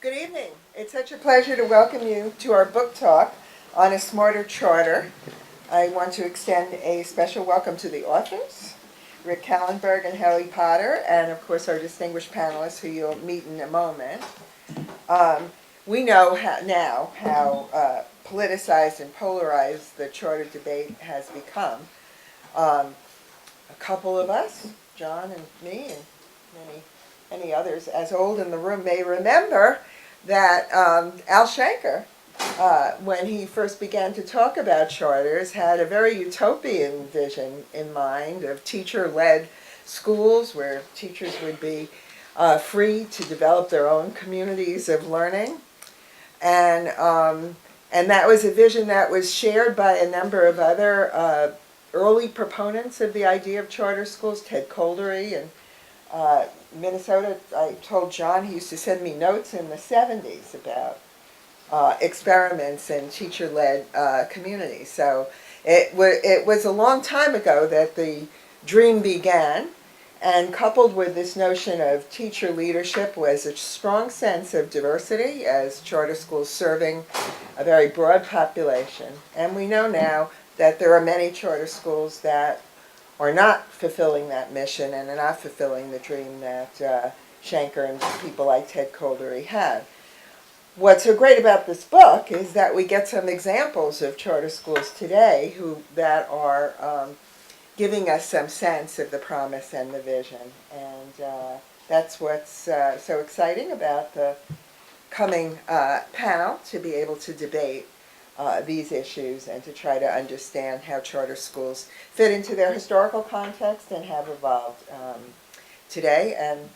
Good evening. It's such a pleasure to welcome you to our book talk on a smarter charter. I want to extend a special welcome to the authors, Rick Kahlenberg and Halley Potter, and of course our distinguished panelists who you'll meet in a moment. We know now how politicized and polarized the charter debate has become. A couple of us, John and me and many others as old in the room may remember that Al Shanker, when he first began to talk about charters, had a very utopian vision in mind of teacher-led schools where teachers would be free to develop their own communities of learning. And that was a vision that was shared by a number of other early proponents of the idea of charter schools, Ted Koldery and Minnesota. I told John he used to send me notes in the 70s about experiments in teacher-led communities. So it was a long time ago that the dream began, and coupled with this notion of teacher leadership was a strong sense of diversity as charter schools serving a very broad population. And we know now that there are many charter schools that are not fulfilling that mission and are not fulfilling the dream that Shanker and people like Ted Koldery had. What's so great about this book is that we get some examples of charter schools today that are giving us some sense of the promise and the vision. And that's what's so exciting about the coming panel, to be able to debate these issues and to try to understand how charter schools fit into their historical context and have evolved today and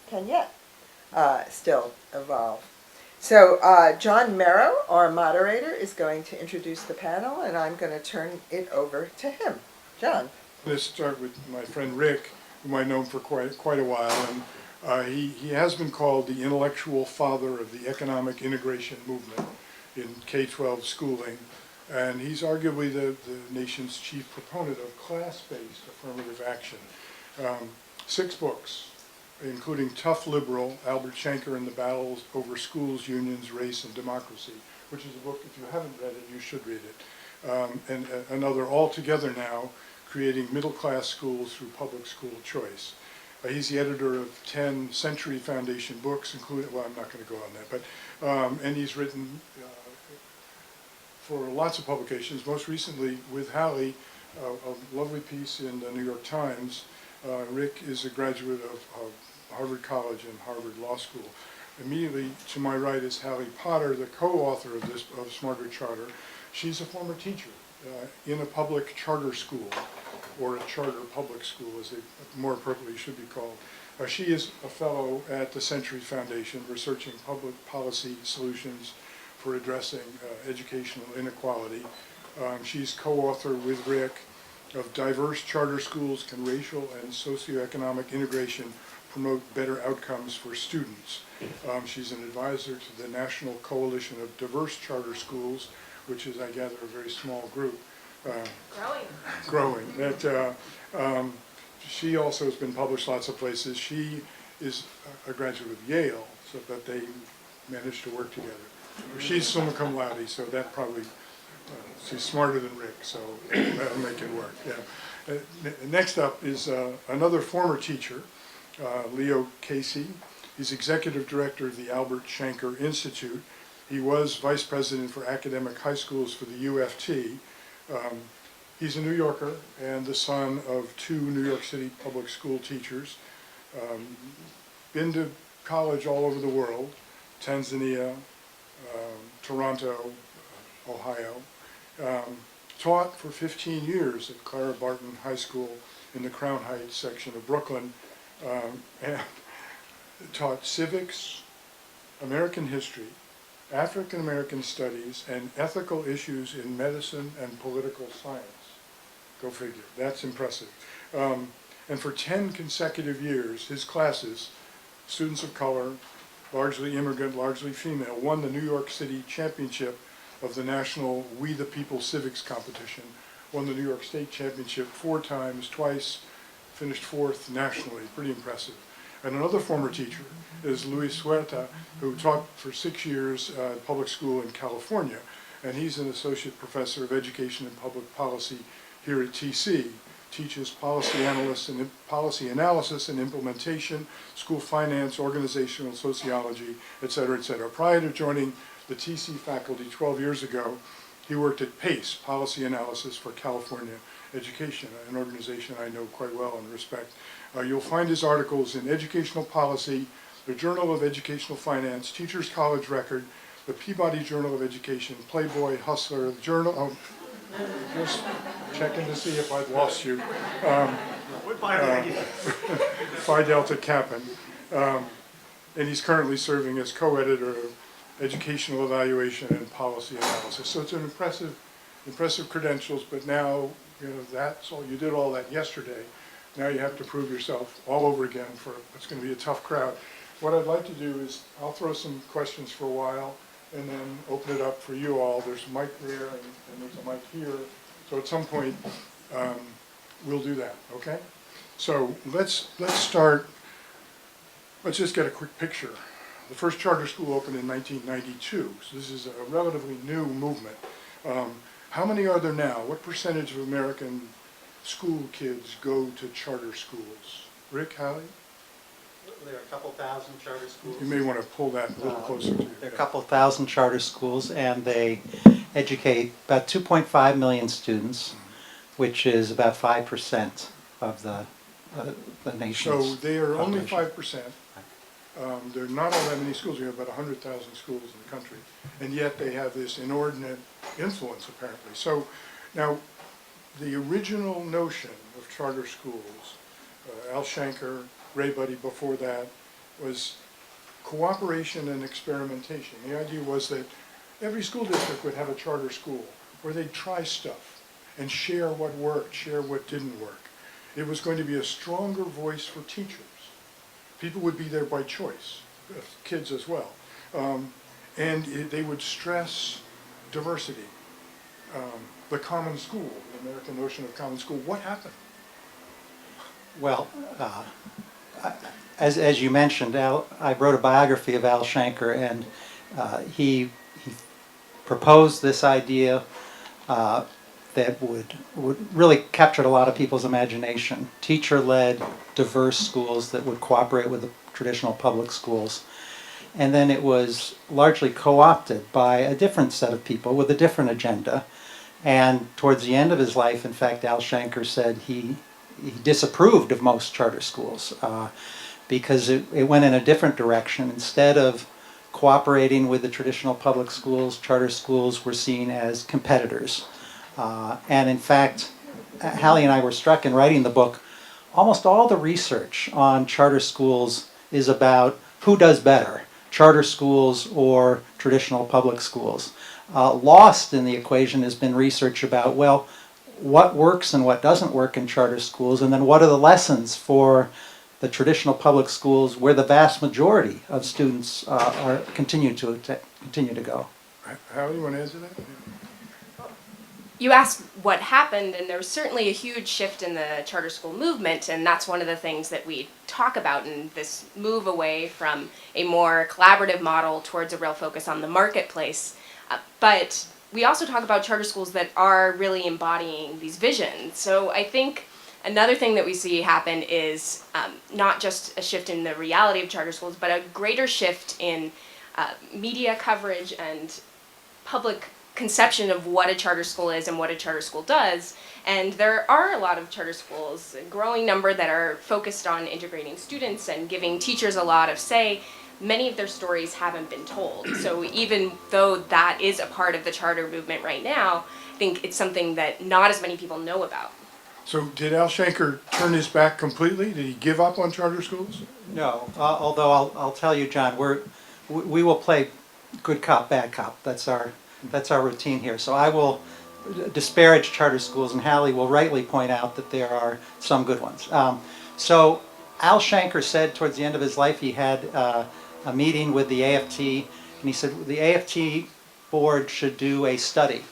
can yet still evolve. So John Merrow, our moderator, is going to introduce the panel, and I'm going to turn it over to him. John. Let's start with my friend Rick, whom I've known for quite a while, and he has been called the intellectual father of the economic integration movement in K-12 schooling, and he's arguably the nation's chief proponent of class-based affirmative action. 6 books, including Tough Liberal, Albert Shanker and the Battles Over Schools, Unions, Race, and Democracy, which is a book, if you haven't read it, you should read it. And another, Altogether Now, Creating Middle-Class Schools Through Public School Choice. He's the editor of 10 Century Foundation books, including, well, I'm not going to go on that, but, and he's written for lots of publications, most recently with Halley, a lovely piece in the New York Times. Rick is a graduate of Harvard College and Harvard Law School. Immediately to my right is Halley Potter, the co-author of Smarter Charter. She's a former teacher in a public charter school, or a charter public school as they more appropriately should be called. She is a fellow at the Century Foundation researching public policy solutions for addressing educational inequality. She's co-author with Rick of Diverse Charter Schools Can Racial and Socioeconomic Integration Promote Better Outcomes for Students. She's an advisor to the National Coalition of Diverse Charter Schools, which is, I gather, a very small group. Growing. She also has been published lots of places. She is a graduate of Yale, so that they managed to work together. She's summa cum laude, so that probably, she's smarter than Rick, so that'll make it work. Yeah. Next up is another former teacher, Leo Casey. He's executive director of the Albert Shanker Institute. He was vice president for academic high schools for the UFT. He's a New Yorker and the son of 2 New York City public school teachers. Been to college all over the world, Tanzania, Toronto, Ohio. Taught for 15 years at Clara Barton High School in the Crown Heights section of Brooklyn, and taught civics, American history, African American studies, and ethical issues in medicine and political science. Go figure, that's impressive. And for 10 consecutive years, his classes, students of color, largely immigrant, largely female, won the New York City championship of the national We the People Civics competition, won the New York State championship 4 times, twice finished 4th nationally, pretty impressive. And another former teacher is Luis Huerta, who taught for 6 years at public school in California. And he's an associate professor of education and public policy here at TC. Teaches policy analysis and implementation, school finance, organizational sociology, et cetera, et cetera. Prior to joining the TC faculty 12 years ago, he worked at PACE, Policy Analysis for California Education, an organization I know quite well and respect. You'll find his articles in Educational Policy, the Journal of Educational Finance, Teachers College Record, the Peabody Journal of Education, Playboy, Hustler, the Journal, just checking to see if I'd lost you. Phi Delta Kappan. And he's currently serving as co-editor of Educational Evaluation and Policy Analysis. So it's an impressive credentials, but now, that's all, you did all that yesterday. Now you have to prove yourself all over again for what's going to be a tough crowd. What I'd like to do is, I'll throw some questions for a while and then open it up for you all. There's a mic there and there's a mic here. So at some point, we'll do that, okay? So let's start, let's just get a quick picture. The first charter school opened in 1992, so this is a relatively new movement. How many are there now? What percentage of American school kids go to charter schools? Rick, Halley? There are a couple thousand charter schools. You may want to pull that a little closer to you. There are a couple thousand charter schools, and they educate about 2.5 million students, which is about 5% of the nation's So they are only population. 5%. There are not all that many schools. We have about 100,000 schools in the country, and yet they have this inordinate influence, apparently. So now, the original notion of charter schools, Al Shanker, Ray Buddy before that, was cooperation and experimentation. The idea was that every school district would have a charter school where they'd try stuff and share what worked, share what didn't work. It was going to be a stronger voice for teachers. People would be there by choice, kids as well. They would stress diversity, the common school, the American notion of common school. What happened? Well, as you mentioned, I wrote a biography of Al Shanker, and he proposed this idea that would really captured a lot of people's imagination. Teacher-led, diverse schools that would cooperate with the traditional public schools. And then it was largely co-opted by a different set of people with a different agenda. And towards the end of his life, in fact, Al Shanker said he disapproved of most charter schools because it went in a different direction. Instead of cooperating with the traditional public schools, charter schools were seen as competitors. And in fact, Halley and I were struck in writing the book, almost all the research on charter schools is about who does better, charter schools or traditional public schools. Lost in the equation has been research about, well, what works and what doesn't work in charter schools, and then what are the lessons for the traditional public schools where the vast majority of students continue to go. How do you want to answer that? You asked what happened, and there was certainly a huge shift in the charter school movement, and that's one of the things that we talk about in this move away from a more collaborative model towards a real focus on the marketplace. But we also talk about charter schools that are really embodying these visions. So I think another thing that we see happen is not just a shift in the reality of charter schools, but a greater shift in media coverage and public conception of what a charter school is and what a charter school does. And there are a lot of charter schools, a growing number, that are focused on integrating students and giving teachers a lot of say. Many of their stories haven't been told. So even though that is a part of the charter movement right now, I think it's something that not as many people know about. So did Al Shanker turn his back completely? Did he give up on charter schools? No, although I'll tell you, John, we will play good cop, bad cop. That's our routine here. So I will disparage charter schools, and Halley will rightly point out that there are some good ones. So Al Shanker said towards the end of his life he had a meeting with the AFT, and he said the AFT board should do a study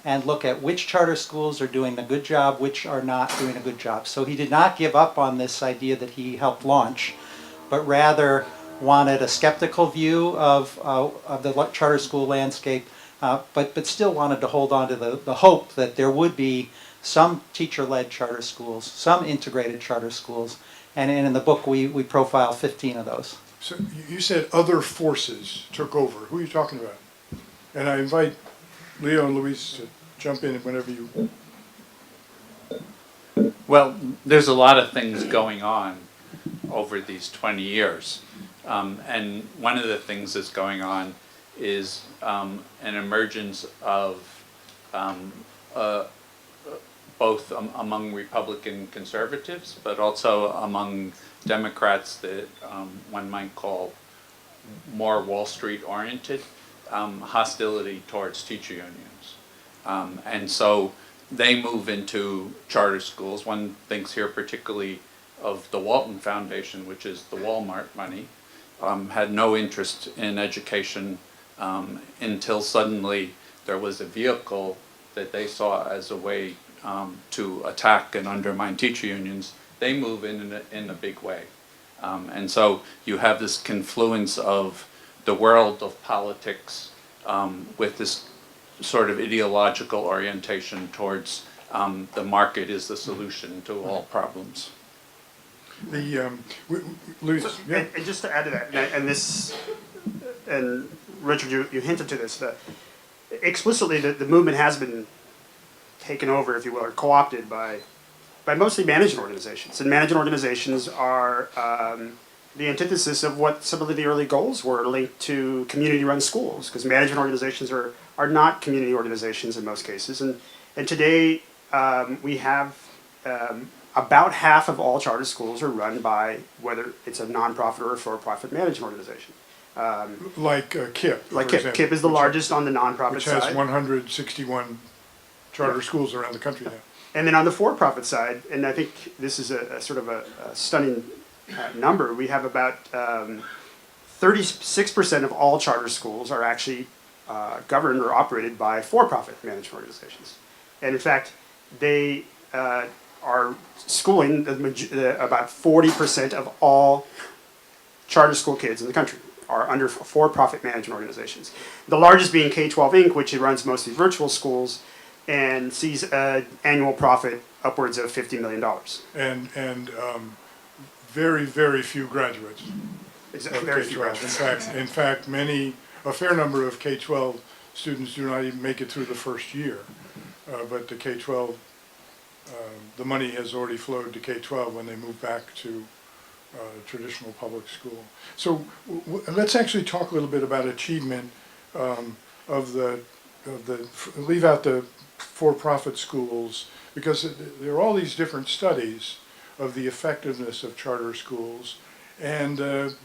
and look at which charter schools are doing a good job, which are not doing a good job. So he did not give up on this idea that he helped launch, but rather wanted a skeptical view of the charter school landscape, but still wanted to hold on to the hope that there would be some teacher-led charter schools, some integrated charter schools, and in the book we profile 15 of those. So you said other forces took over. Who are you talking about? And I invite Leo and Luis to jump in whenever you. Well, there's a lot of things going on over these 20 years. And one of the things that's going on is an emergence of both among Republican conservatives, but also among Democrats that one might call more Wall Street oriented, hostility towards teacher unions. And so they move into charter schools. One thinks here particularly of the Walton Foundation, which is the Walmart money, had no interest in education until suddenly there was a vehicle that they saw as a way to attack and undermine teacher unions. They move in a big way. And so you have this confluence of the world of politics with this sort of ideological orientation towards the market is the solution to all problems. Luis, So, yeah. and just to add to that, and Richard, you hinted to this, explicitly the movement has been taken over, if you will, or co-opted by mostly management organizations. And management organizations are the antithesis of what some of the early goals were linked to community-run schools, because management organizations are not community organizations in most cases. And today we have about half of all charter schools are run by, whether it's a nonprofit or a for-profit management organization. Like KIPP. Like for KIPP. example, KIPP is the largest on the nonprofit which side. has 161 charter schools around the country now. And then on the for-profit side, and I think this is a sort of a stunning number, we have about 36% of all charter schools are actually governed or operated by for-profit management organizations. And in fact, they are schooling about 40% of all charter school kids in the country are under for-profit management organizations. The largest being K-12 Inc., which runs mostly virtual schools and sees an annual profit upwards of $50 million. And very, very few graduates Exactly. of Very few K-12. graduates. In fact, a fair number of K-12 students do not even make it through the first year. But the K-12, the money has already flowed to K-12 when they move back to traditional public school. So let's actually talk a little bit about achievement leave out the for-profit schools, because there are all these different studies of the effectiveness of charter schools, and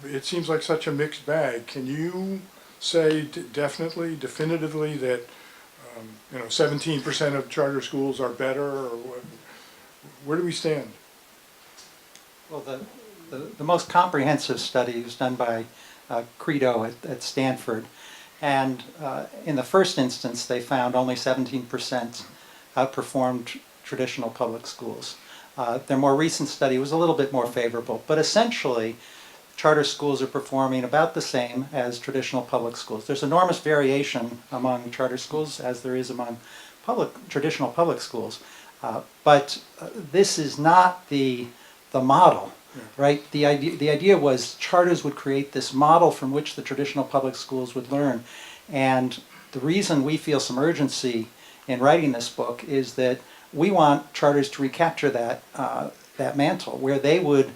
it seems like such a mixed bag. Can you say definitively that 17% of charter schools are better, or where do we stand? Well, the most comprehensive study was done by Credo at Stanford, and in the first instance they found only 17% outperformed traditional public schools. Their more recent study was a little bit more favorable, but essentially charter schools are performing about the same as traditional public schools. There's enormous variation among charter schools as there is among traditional public schools, but this is not the model. Right? The idea was charters would create this model from which the traditional public schools would learn. And the reason we feel some urgency in writing this book is that we want charters to recapture that mantle, where they would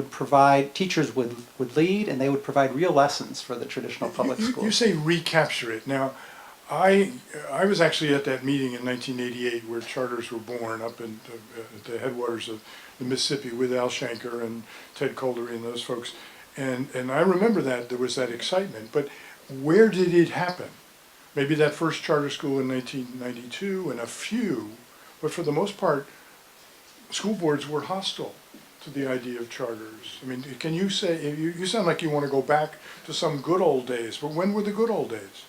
provide, teachers would lead, and they would provide real lessons for the traditional public schools. You say recapture it. Now, I was actually at that meeting in 1988 where charters were born up at the headwaters of the Mississippi with Al Shanker and Ted Coldery and those folks. And I remember that there was that excitement. But where did it happen? Maybe that first charter school in 1992 and a few, but for the most part, school boards were hostile to the idea of charters. I mean, can you say, you sound like you want to go back to some good old days, but when were the good old days?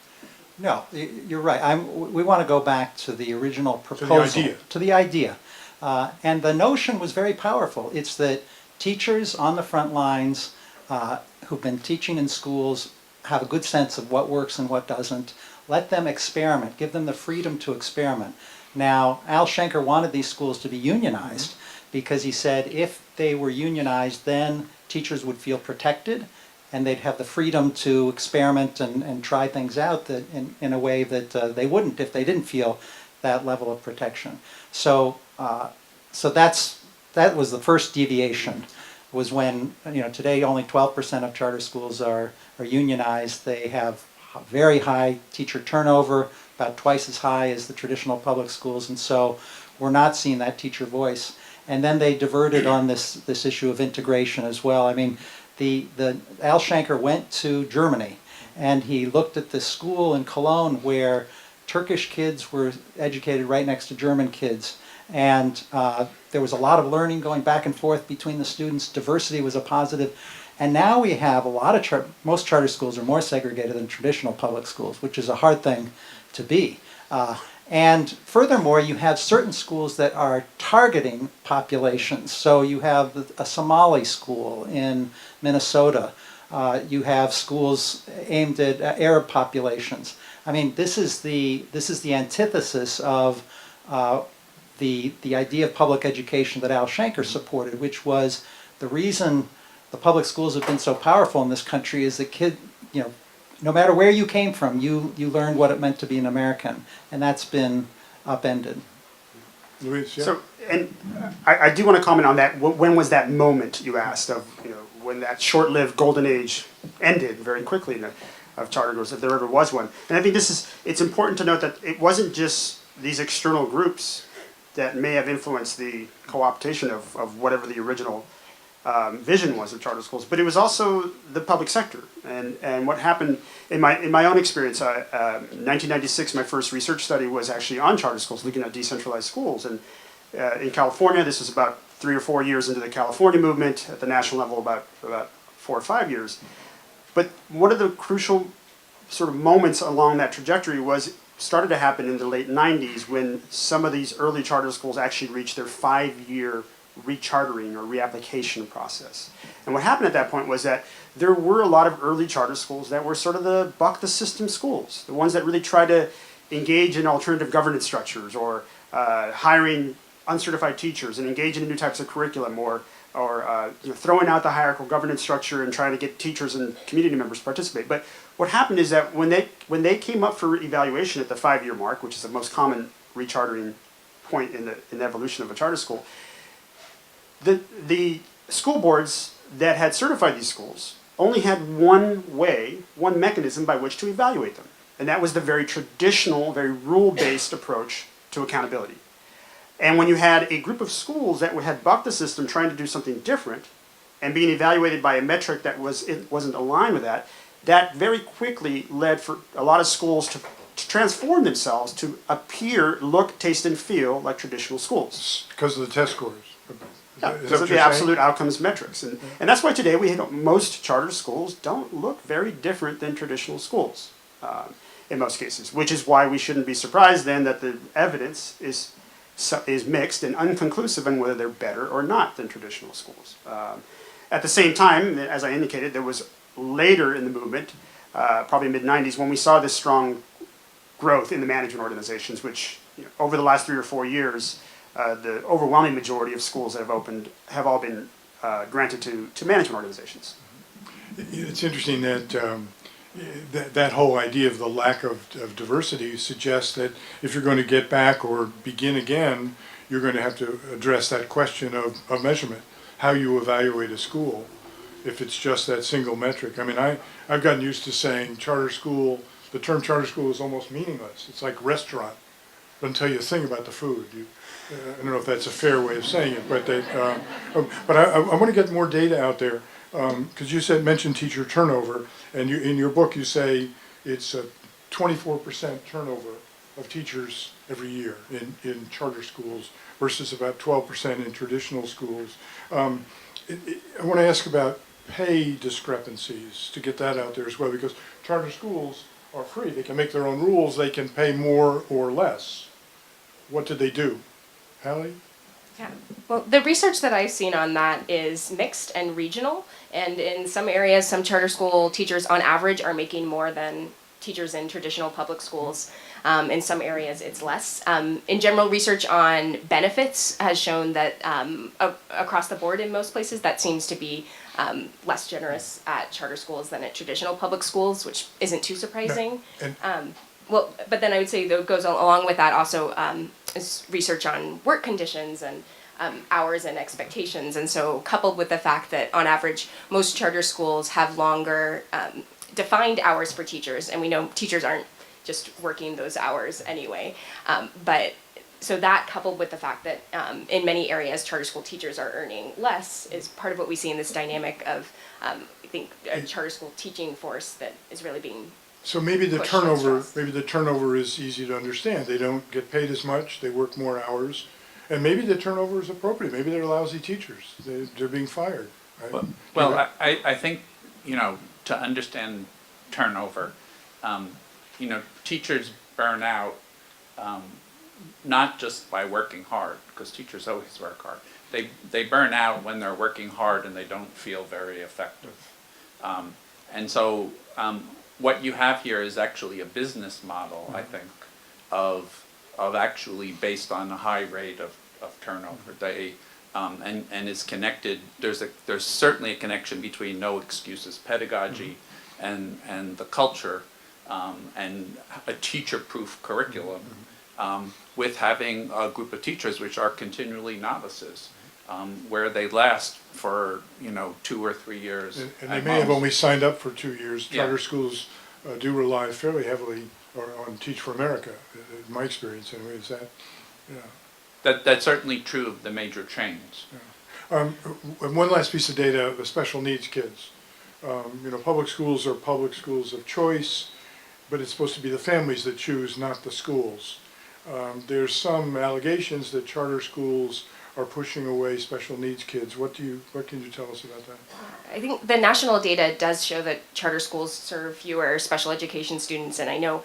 No, you're right. We want to go back to the original proposal. To the idea. And the notion was very powerful. It's that teachers on the front lines who've been teaching in schools have a good sense of what works and what doesn't. Let them experiment. Give them the freedom to experiment. Now, Al Shanker wanted these schools to be unionized because he said if they were unionized, then teachers would feel protected and they'd have the freedom to experiment and try things out that in a way that they wouldn't if they didn't feel that level of protection. So, so that was the first deviation, was when, today only 12% of charter schools are unionized. They have very high teacher turnover, about twice as high as the traditional public schools, and so we're not seeing that teacher voice. And then they diverted on this issue of integration as well. I mean, the Al Shanker went to Germany, and he looked at this school in Cologne where Turkish kids were educated right next to German kids, and there was a lot of learning going back and forth between the students. Diversity was a positive. And now we have a lot of, most charter schools are more segregated than traditional public schools, which is a hard thing to be. And furthermore, you have certain schools that are targeting populations. So you have a Somali school in Minnesota. You have schools aimed at Arab populations. I mean, this is the antithesis of the idea of public education that Al Shanker supported, which was the reason the public schools have been so powerful in this country is that no matter where you came from, you learned what it meant to be an American, and that's been upended. Luis, yeah. So, and I do want to comment on that. When was that moment you asked of, when that short-lived golden age ended very quickly of charter schools, if there ever was one? And I think it's important to note that it wasn't just these external groups that may have influenced the co-optation of whatever the original vision was of charter schools, but it was also the public sector. And what happened in my own experience, 1996, my first research study was actually on charter schools, looking at decentralized schools. And in California, this was about 3 or 4 years into the California movement. At the national level, about 4 or 5 years. But one of the crucial sort of moments along that trajectory started to happen in the late 90s, when some of these early charter schools actually reached their 5-year rechartering or reapplication process. And what happened at that point was that there were a lot of early charter schools that were sort of the buck the system schools, the ones that really tried to engage in alternative governance structures, or hiring uncertified teachers and engage in new types of curriculum, or throwing out the hierarchical governance structure and trying to get teachers and community members to participate. But what happened is that when they came up for evaluation at the 5-year mark, which is the most common rechartering point in the evolution of a charter school, the school boards that had certified these schools only had one mechanism by which to evaluate them. And that was the very traditional, very rule-based approach to accountability. And when you had a group of schools that had bucked the system trying to do something different and being evaluated by a metric that wasn't aligned with that, that very quickly led for a lot of schools to transform themselves to appear, look, taste, and feel like traditional schools. Because of the test scores. Yeah, because of the absolute outcomes metrics. And that's why today most charter schools don't look very different than traditional schools in most cases, which is why we shouldn't be surprised then that the evidence is mixed and unconclusive on whether they're better or not than traditional schools. At the same time, as I indicated, there was later in the movement, probably mid-90s, when we saw this strong growth in the management organizations, which over the last 3 or 4 years, the overwhelming majority of schools that have opened have all been granted to management organizations. It's interesting that that whole idea of the lack of diversity suggests that if you're going to get back or begin again, you're going to have to address that question of measurement, how you evaluate a school, if it's just that single metric. I mean, I've gotten used to saying charter school, the term charter school is almost meaningless. It's like restaurant. It doesn't tell you a thing about the food. I don't know if that's a fair way of saying it, but I want to get more data out there, because you mentioned teacher turnover, and in your book you say it's a 24% turnover of teachers every year in charter schools versus about 12% in traditional schools. I want to ask about pay discrepancies, to get that out there as well, because charter schools are free. They can make their own rules. They can pay more or less. What did they do? Halley? Yeah. Well, the research that I've seen on that is mixed and regional, and in some areas, some charter school teachers on average are making more than teachers in traditional public schools. In some areas, it's less. In general, research on benefits has shown that across the board in most places, that seems to be less generous at charter schools than at traditional public schools, which isn't too surprising. And Well, but then I would say that goes along with that also is research on work conditions and hours and expectations. And so coupled with the fact that on average, most charter schools have longer defined hours for teachers, and we know teachers aren't just working those hours anyway. But so that coupled with the fact that in many areas charter school teachers are earning less is part of what we see in this dynamic of, I think, a charter school teaching force that is really being so maybe the push and turnover, stress. maybe the turnover is easy to understand. They don't get paid as much, they work more hours, and maybe the turnover is appropriate. Maybe they're lousy teachers. They're being fired. Right? Well, I think, you know, to understand turnover, you know, teachers burn out not just by working hard, because teachers always work hard. They burn out when they're working hard and they don't feel very effective. And so what you have here is actually a business model, I think, of actually based on a high rate of turnover. They and is connected. There's certainly a connection between no excuses pedagogy and the culture and a teacher-proof curriculum with having a group of teachers which are continually novices, where they last for 2 or 3 years. And they may have most. only signed up for 2 years. Yeah. Charter schools do rely fairly heavily on Teach for America, in my experience anyway. Is that, yeah. That's certainly true of the major chains. And one last piece of data, the special needs kids. Public schools are public schools of choice, but it's supposed to be the families that choose, not the schools. There's some allegations that charter schools are pushing away special needs kids. What can you tell us about that? I think the national data does show that charter schools serve fewer special education students, and I know,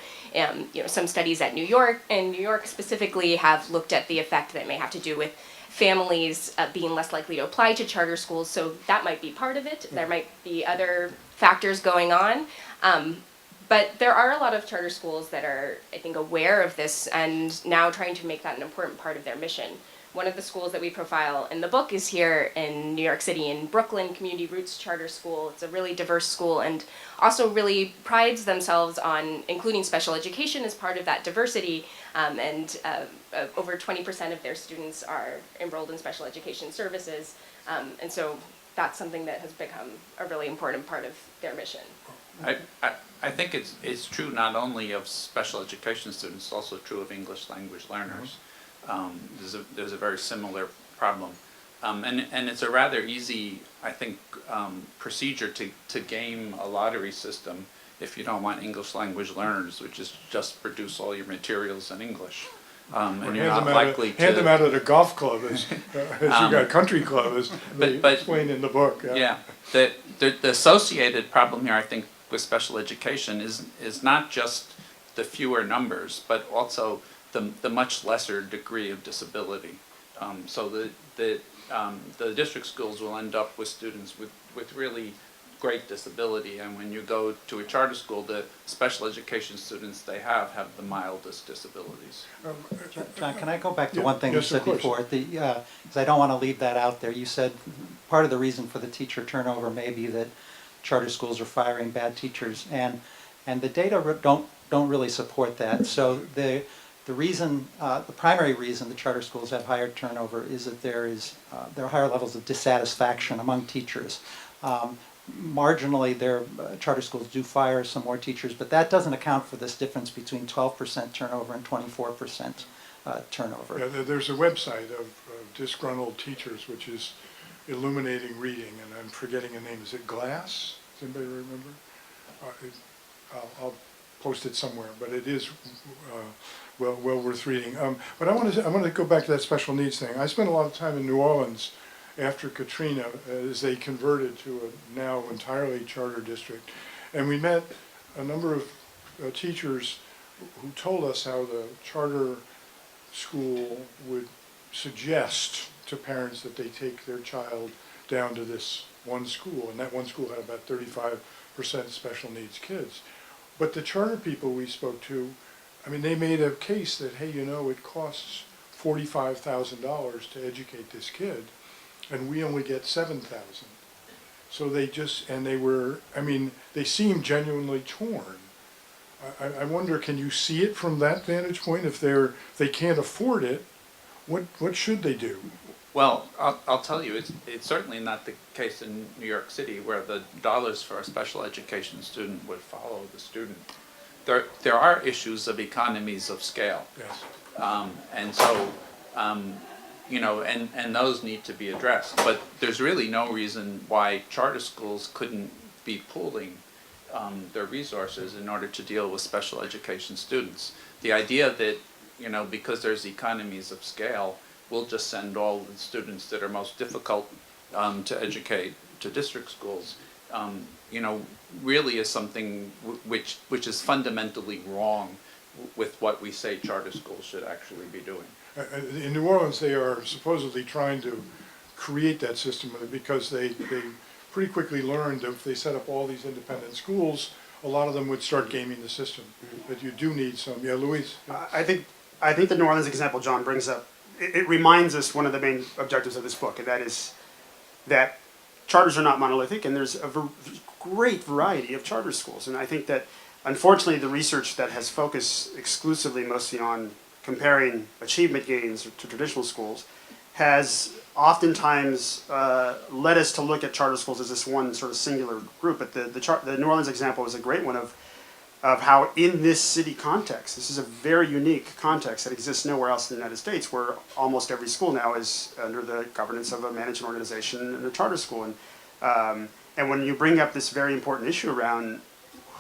some studies at New York specifically have looked at the effect that may have to do with families being less likely to apply to charter schools. So that might be part of it. There might be other factors going on. But there are a lot of charter schools that are, I think, aware of this and now trying to make that an important part of their mission. One of the schools that we profile in the book is here in New York City in Brooklyn, Community Roots Charter School. It's a really diverse school and also really prides themselves on including special education as part of that diversity. And over 20% of their students are enrolled in special education services. And so that's something that has become a really important part of their mission. I think it's true not only of special education students, it's also true of English language learners. There's a very similar problem. And it's a rather easy, I think, procedure to game a lottery system if you don't want English language learners, which is just produce all your materials in English. And you're not likely to... Hand them out at a golf club, as you got country club, as they but explain in the book. Yeah, the associated problem here, I think, with special education is not just the fewer numbers, but also the much lesser degree of disability. So the district schools will end up with students with really great disability, and when you go to a charter school, the special education students they have the mildest disabilities. John, can I go back to Yeah, one thing you yes, said of course. before? Because I don't want to leave that out there. You said part of the reason for the teacher turnover may be that charter schools are firing bad teachers, and the data don't really support that. So the reason, the primary reason the charter schools have higher turnover is that there are higher levels of dissatisfaction among teachers. Marginally, their charter schools do fire some more teachers, but that doesn't account for this difference between 12% turnover and 24% turnover. Yeah, there's a website of disgruntled teachers, which is illuminating reading, and I'm forgetting a name. Is it Glass? Does anybody remember? I'll post it somewhere, but it is well worth reading. But I want to go back to that special needs thing. I spent a lot of time in New Orleans after Katrina, as they converted to a now entirely charter district, and we met a number of teachers who told us how the charter school would suggest to parents that they take their child down to this one school, and that one school had about 35% special needs kids. But the charter people we spoke to, I mean, they made a case that, hey, you know, it costs $45,000 to educate this kid, and we only get $7,000. So they just, and they were, I mean, they seemed genuinely torn. I wonder, can you see it from that vantage point? If they can't afford it, what should they do? Well, I'll tell you, it's certainly not the case in New York City where the dollars for a special education student would follow the student. There are issues of economies of scale. Yes. And so, you know, and those need to be addressed. But there's really no reason why charter schools couldn't be pooling their resources in order to deal with special education students. The idea that, you know, because there's economies of scale, we'll just send all the students that are most difficult to educate to district schools, you know, really is something which is fundamentally wrong with what we say charter schools should actually be doing. In New Orleans, they are supposedly trying to create that system because they pretty quickly learned that if they set up all these independent schools, a lot of them would start gaming the system. That you do need some. Yeah, Luis? I think the New Orleans example John brings up, it reminds us one of the main objectives of this book, and that is that charters are not monolithic, and there's a great variety of charter schools. And I think that, unfortunately, the research that has focused exclusively mostly on comparing achievement gains to traditional schools has oftentimes led us to look at charter schools as this one sort of singular group. But the New Orleans example is a great one of how in this city context, this is a very unique context that exists nowhere else in the United States, where almost every school now is under the governance of a management organization and a charter school. And when you bring up this very important issue around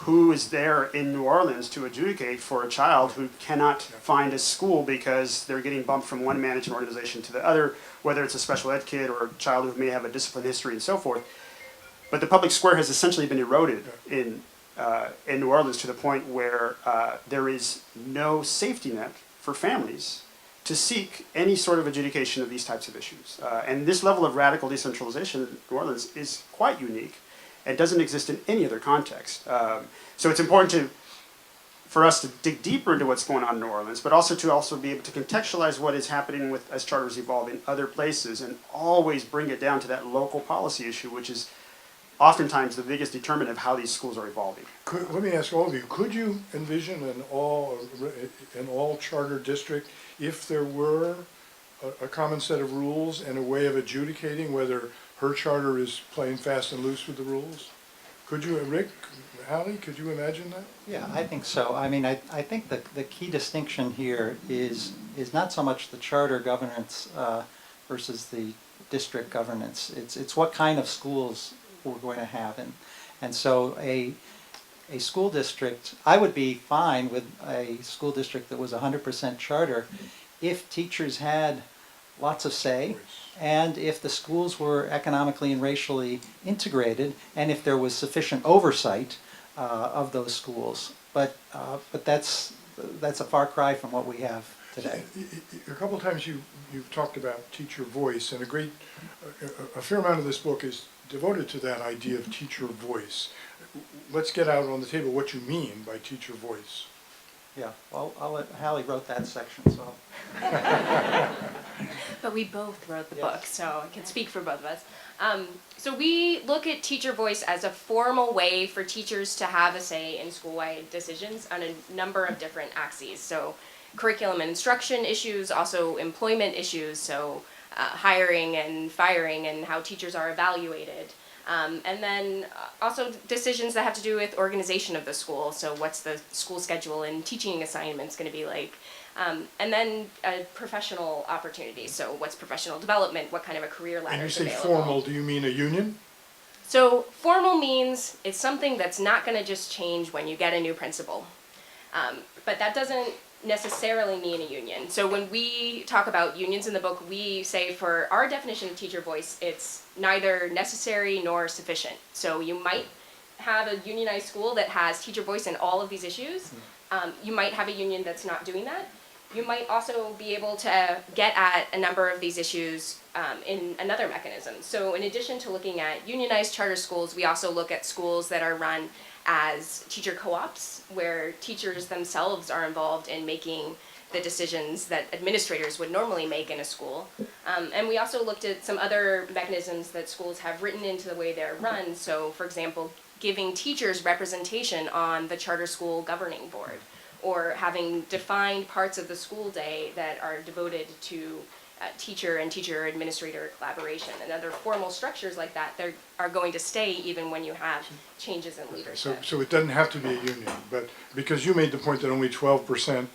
who is there in New Orleans to adjudicate for a child who cannot find a school because they're getting bumped from one management organization to the other, whether it's a special ed kid or a child who may have a discipline history and so forth. But the public square has essentially been eroded in New Orleans to the point where there is no safety net for families to seek any sort of adjudication of these types of issues. And this level of radical decentralization in New Orleans is quite unique and doesn't exist in any other context. So it's important for us to dig deeper into what's going on in New Orleans, but also to be able to contextualize what is happening as charters evolve in other places, and always bring it down to that local policy issue, which is oftentimes the biggest determinant of how these schools are evolving. Let me ask all of you, could you envision an all charter district if there were a common set of rules and a way of adjudicating whether her charter is playing fast and loose with the rules? Could you, Rick, Halley, could you imagine that? Yeah, I think so. I mean, I think the key distinction here is not so much the charter governance versus the district governance. It's what kind of schools we're going to have, and so a school district, I would be fine with a school district that was 100% charter if teachers had lots of say, and if the schools were economically and racially integrated, and if there was sufficient oversight of those schools. But that's a far cry from what we have today. A couple of times you've talked about teacher voice, and a fair amount of this book is devoted to that idea of teacher voice. Let's get out on the table what you mean by teacher voice. Yeah, well, Halley wrote that section, so. But we both wrote the Yes. book, so I can speak for both of us. So we look at teacher voice as a formal way for teachers to have a say in school-wide decisions on a number of different axes. So curriculum and instruction issues, also employment issues, so hiring and firing and how teachers are evaluated. And then also decisions that have to do with organization of the school. So what's the school schedule and teaching assignments going to be like? And then professional opportunities. So what's professional development? What kind of a career ladder is And you say available? formal, do you mean a union? So formal means it's something that's not going to just change when you get a new principal. But that doesn't necessarily mean a union. So when we talk about unions in the book, we say for our definition of teacher voice, it's neither necessary nor sufficient. So you might have a unionized school that has teacher voice in all of these issues. You might have a union that's not doing that. You might also be able to get at a number of these issues in another mechanism. So in addition to looking at unionized charter schools, we also look at schools that are run as teacher co-ops, where teachers themselves are involved in making the decisions that administrators would normally make in a school. And we also looked at some other mechanisms that schools have written into the way they're run. So, for example, giving teachers representation on the charter school governing board, or having defined parts of the school day that are devoted to teacher and teacher administrator collaboration, and other formal structures like that. They are going to stay even when you have changes in leadership. So it doesn't have to be a union, but because you made the point that only 12%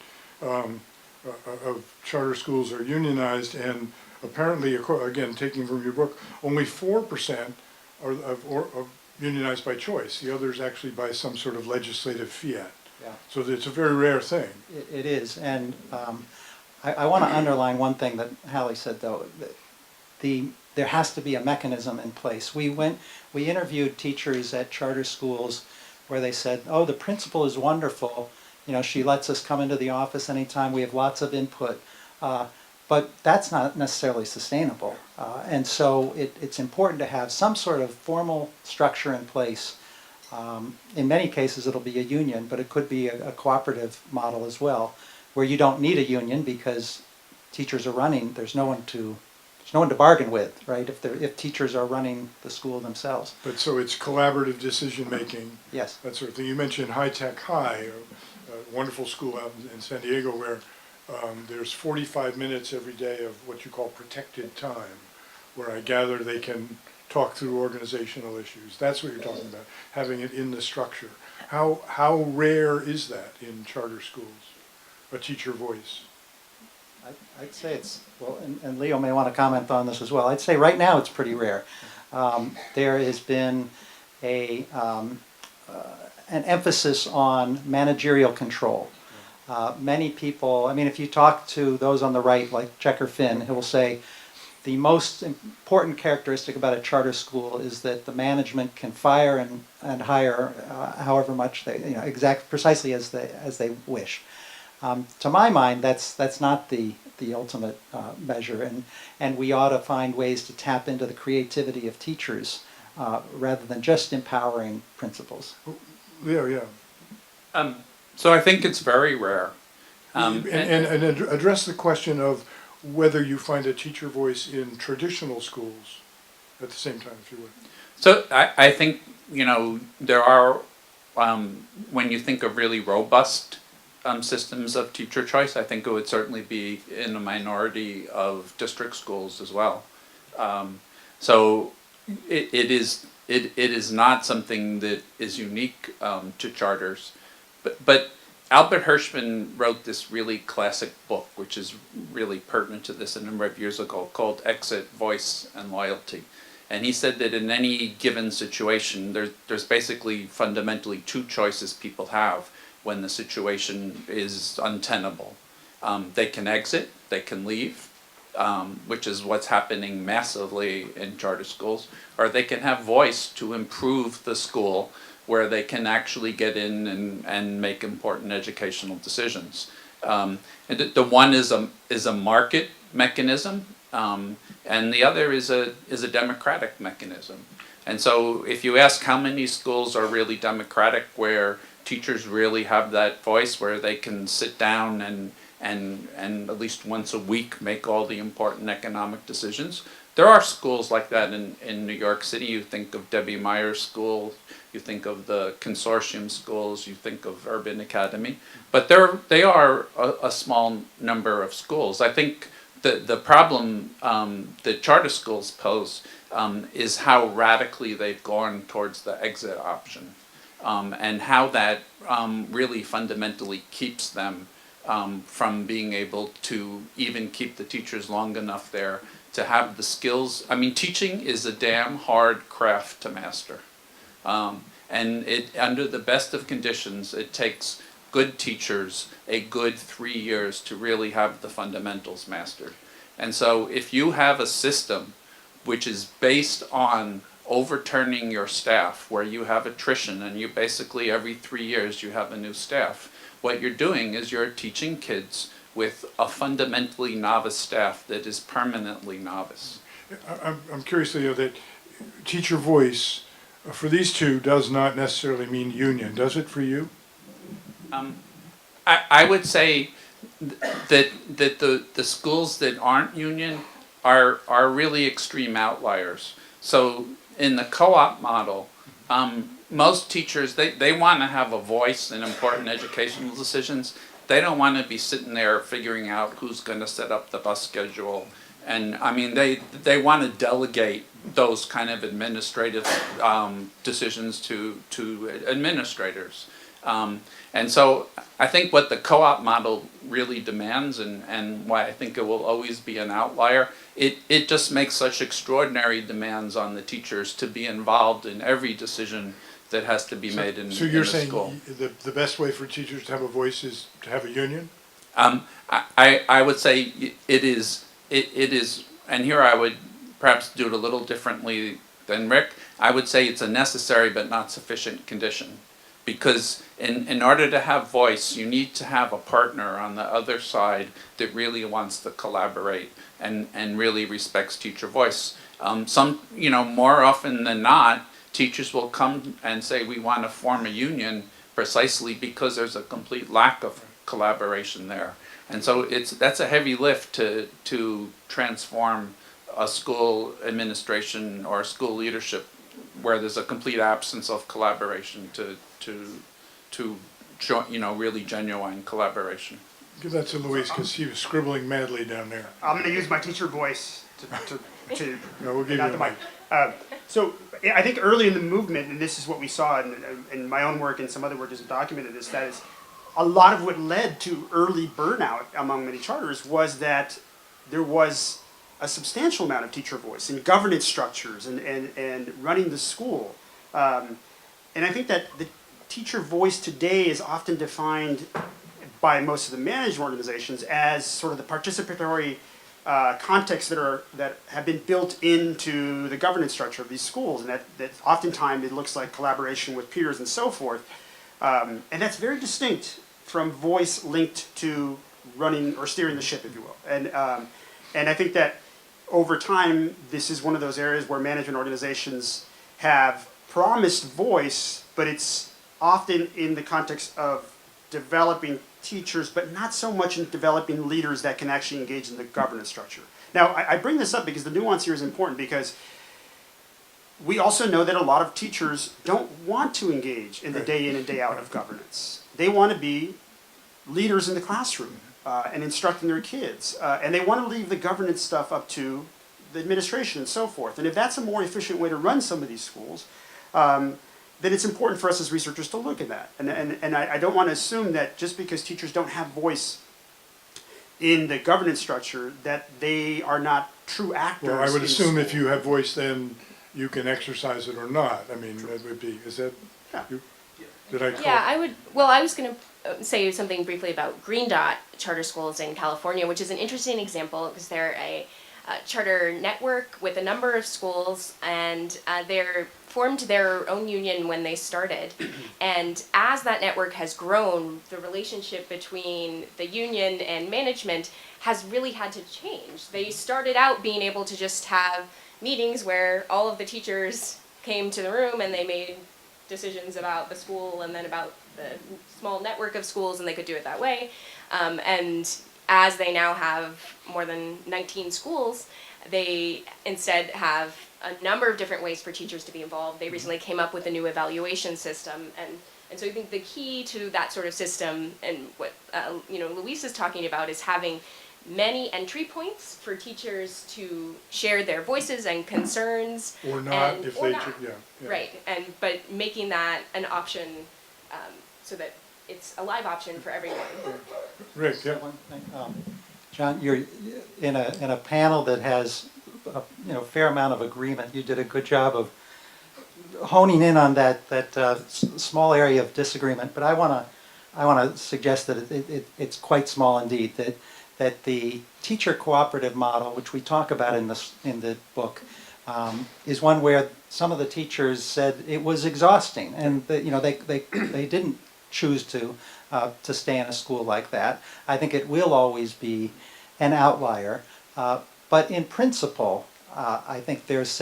of charter schools are unionized, and apparently, again, taking from your book, only 4% are unionized by choice. The others actually by some sort of legislative fiat. Yeah. So it's a very rare thing. It is, and I want to underline one thing that Halley said, though. There has to be a mechanism in place. We interviewed teachers at charter schools where they said, "Oh, the principal is wonderful. You know, she lets us come into the office anytime. We have lots of input." But that's not necessarily sustainable. And so it's important to have some sort of formal structure in place. In many cases, it'll be a union, but it could be a cooperative model as well, where you don't need a union because teachers are running. There's no one to bargain with, right? If teachers are running the school themselves. But so it's collaborative decision making. Yes. That sort of thing. You mentioned High Tech High, a wonderful school out in San Diego where there's 45 minutes every day of what you call protected time, where I gather they can talk through organizational issues. That's what you're talking about, having it in the structure. How rare is that in charter schools, a teacher voice? I'd say it's, well, and Leo may want to comment on this as well. I'd say right now it's pretty rare. There has been an emphasis on managerial control. Many people, I mean, if you talk to those on the right, like Checker Finn, he will say the most important characteristic about a charter school is that the management can fire and hire however much they, precisely as they wish. To my mind, that's not the ultimate measure, and we ought to find ways to tap into the creativity of teachers rather than just empowering principals. Yeah. So I think it's very rare. And address the question of whether you find a teacher voice in traditional schools at the same time, if you would. So I think, there are, when you think of really robust systems of teacher choice, I think it would certainly be in a minority of district schools as well. So it is not something that is unique to charters. But Albert Hirschman wrote this really classic book, which is really pertinent to this a number of years ago, called Exit, Voice, and Loyalty. And he said that in any given situation, there's basically fundamentally two choices people have when the situation is untenable. They can exit, they can leave, which is what's happening massively in charter schools, or they can have voice to improve the school where they can actually get in and make important educational decisions. And the one is a market mechanism, and the other is a democratic mechanism. And so if you ask how many schools are really democratic, where teachers really have that voice, where they can sit down and at least once a week make all the important economic decisions, there are schools like that in New York City. You think of Debbie Meyer's school, you think of the consortium schools, you think of Urban Academy, but they are a small number of schools. I think the problem that charter schools pose is how radically they've gone towards the exit option, and how that really fundamentally keeps them from being able to even keep the teachers long enough there to have the skills. I mean, teaching is a damn hard craft to master. And under the best of conditions, it takes good teachers a good 3 years to really have the fundamentals mastered. And so if you have a system which is based on overturning your staff, where you have attrition and you basically every 3 years you have a new staff, what you're doing is you're teaching kids with a fundamentally novice staff that is permanently novice. I'm curious, Leo, that teacher voice for these two does not necessarily mean union, does it for you? I would say that the schools that aren't union are really extreme outliers. So in the co-op model, most teachers, they want to have a voice in important educational decisions. They don't want to be sitting there figuring out who's going to set up the bus schedule. And I mean, they want to delegate those kind of administrative decisions to administrators. And so I think what the co-op model really demands, and why I think it will always be an outlier, it just makes such extraordinary demands on the teachers to be involved in every decision that has to be made in the school. So you're saying the best way for teachers to have a voice is to have a union? I would say it is, and here I would perhaps do it a little differently than Rick. I would say it's a necessary but not sufficient condition. Because in order to have voice, you need to have a partner on the other side that really wants to collaborate and really respects teacher voice. More often than not, teachers will come and say we want to form a union precisely because there's a complete lack of collaboration there. And so that's a heavy lift to transform a school administration or school leadership where there's a complete absence of collaboration to really genuine collaboration. Give that to Louise because she was scribbling madly down there. I'm going to use my teacher voice to No, we'll give you the mic. So I think early in the movement, and this is what we saw in my own work and some other work has documented this, that is a lot of what led to early burnout among many charters was that there was a substantial amount of teacher voice in governance structures and running the school. And I think that the teacher voice today is often defined by most of the managed organizations as sort of the participatory contexts that have been built into the governance structure of these schools, and that oftentimes it looks like collaboration with peers and so forth. And that's very distinct from voice linked to running or steering the ship, if you will. And I think that over time, this is one of those areas where management organizations have promised voice, but it's often in the context of developing teachers, but not so much in developing leaders that can actually engage in the governance structure. Now, I bring this up because the nuance here is important, because we also know that a lot of teachers don't want to engage in the day in and day out of governance. They want to be leaders in the classroom and instructing their kids. And they want to leave the governance stuff up to the administration and so forth. And if that's a more efficient way to run some of these schools, then it's important for us as researchers to look at that. And I don't want to assume that just because teachers don't have voice in the governance structure, that they are not true actors. Well, I would assume school. if you have voice, then you can exercise it or not. I mean, that would be, is that, Yeah. Yeah, I was going to say something briefly about Green Dot charter schools in California, which is an interesting example because they're a charter network with a number of schools, and they're formed their own union when they started. And as that network has grown, the relationship between the union and management has really had to change. They started out being able to just have meetings where all of the teachers came to the room and they made decisions about the school and then about the small network of schools, and they could do it that way. And as they now have more than 19 schools, they instead have a number of different ways for teachers to be involved. They recently came up with a new evaluation system, and so I think the key to that sort of system, and what Luis is talking about, is having many entry points for teachers to share their voices and concerns. or not, if or they, not. yeah. Right, but making that an option so that it's a live option for everyone. Rick, yeah. One thing, John, you're in a panel that has a fair amount of agreement. You did a good job of honing in on that small area of disagreement. But I want to suggest that it's quite small indeed. That the teacher cooperative model, which we talk about in the book, is one where some of the teachers said it was exhausting, and that they didn't choose to stay in a school like that. I think it will always be an outlier, but in principle, I think there's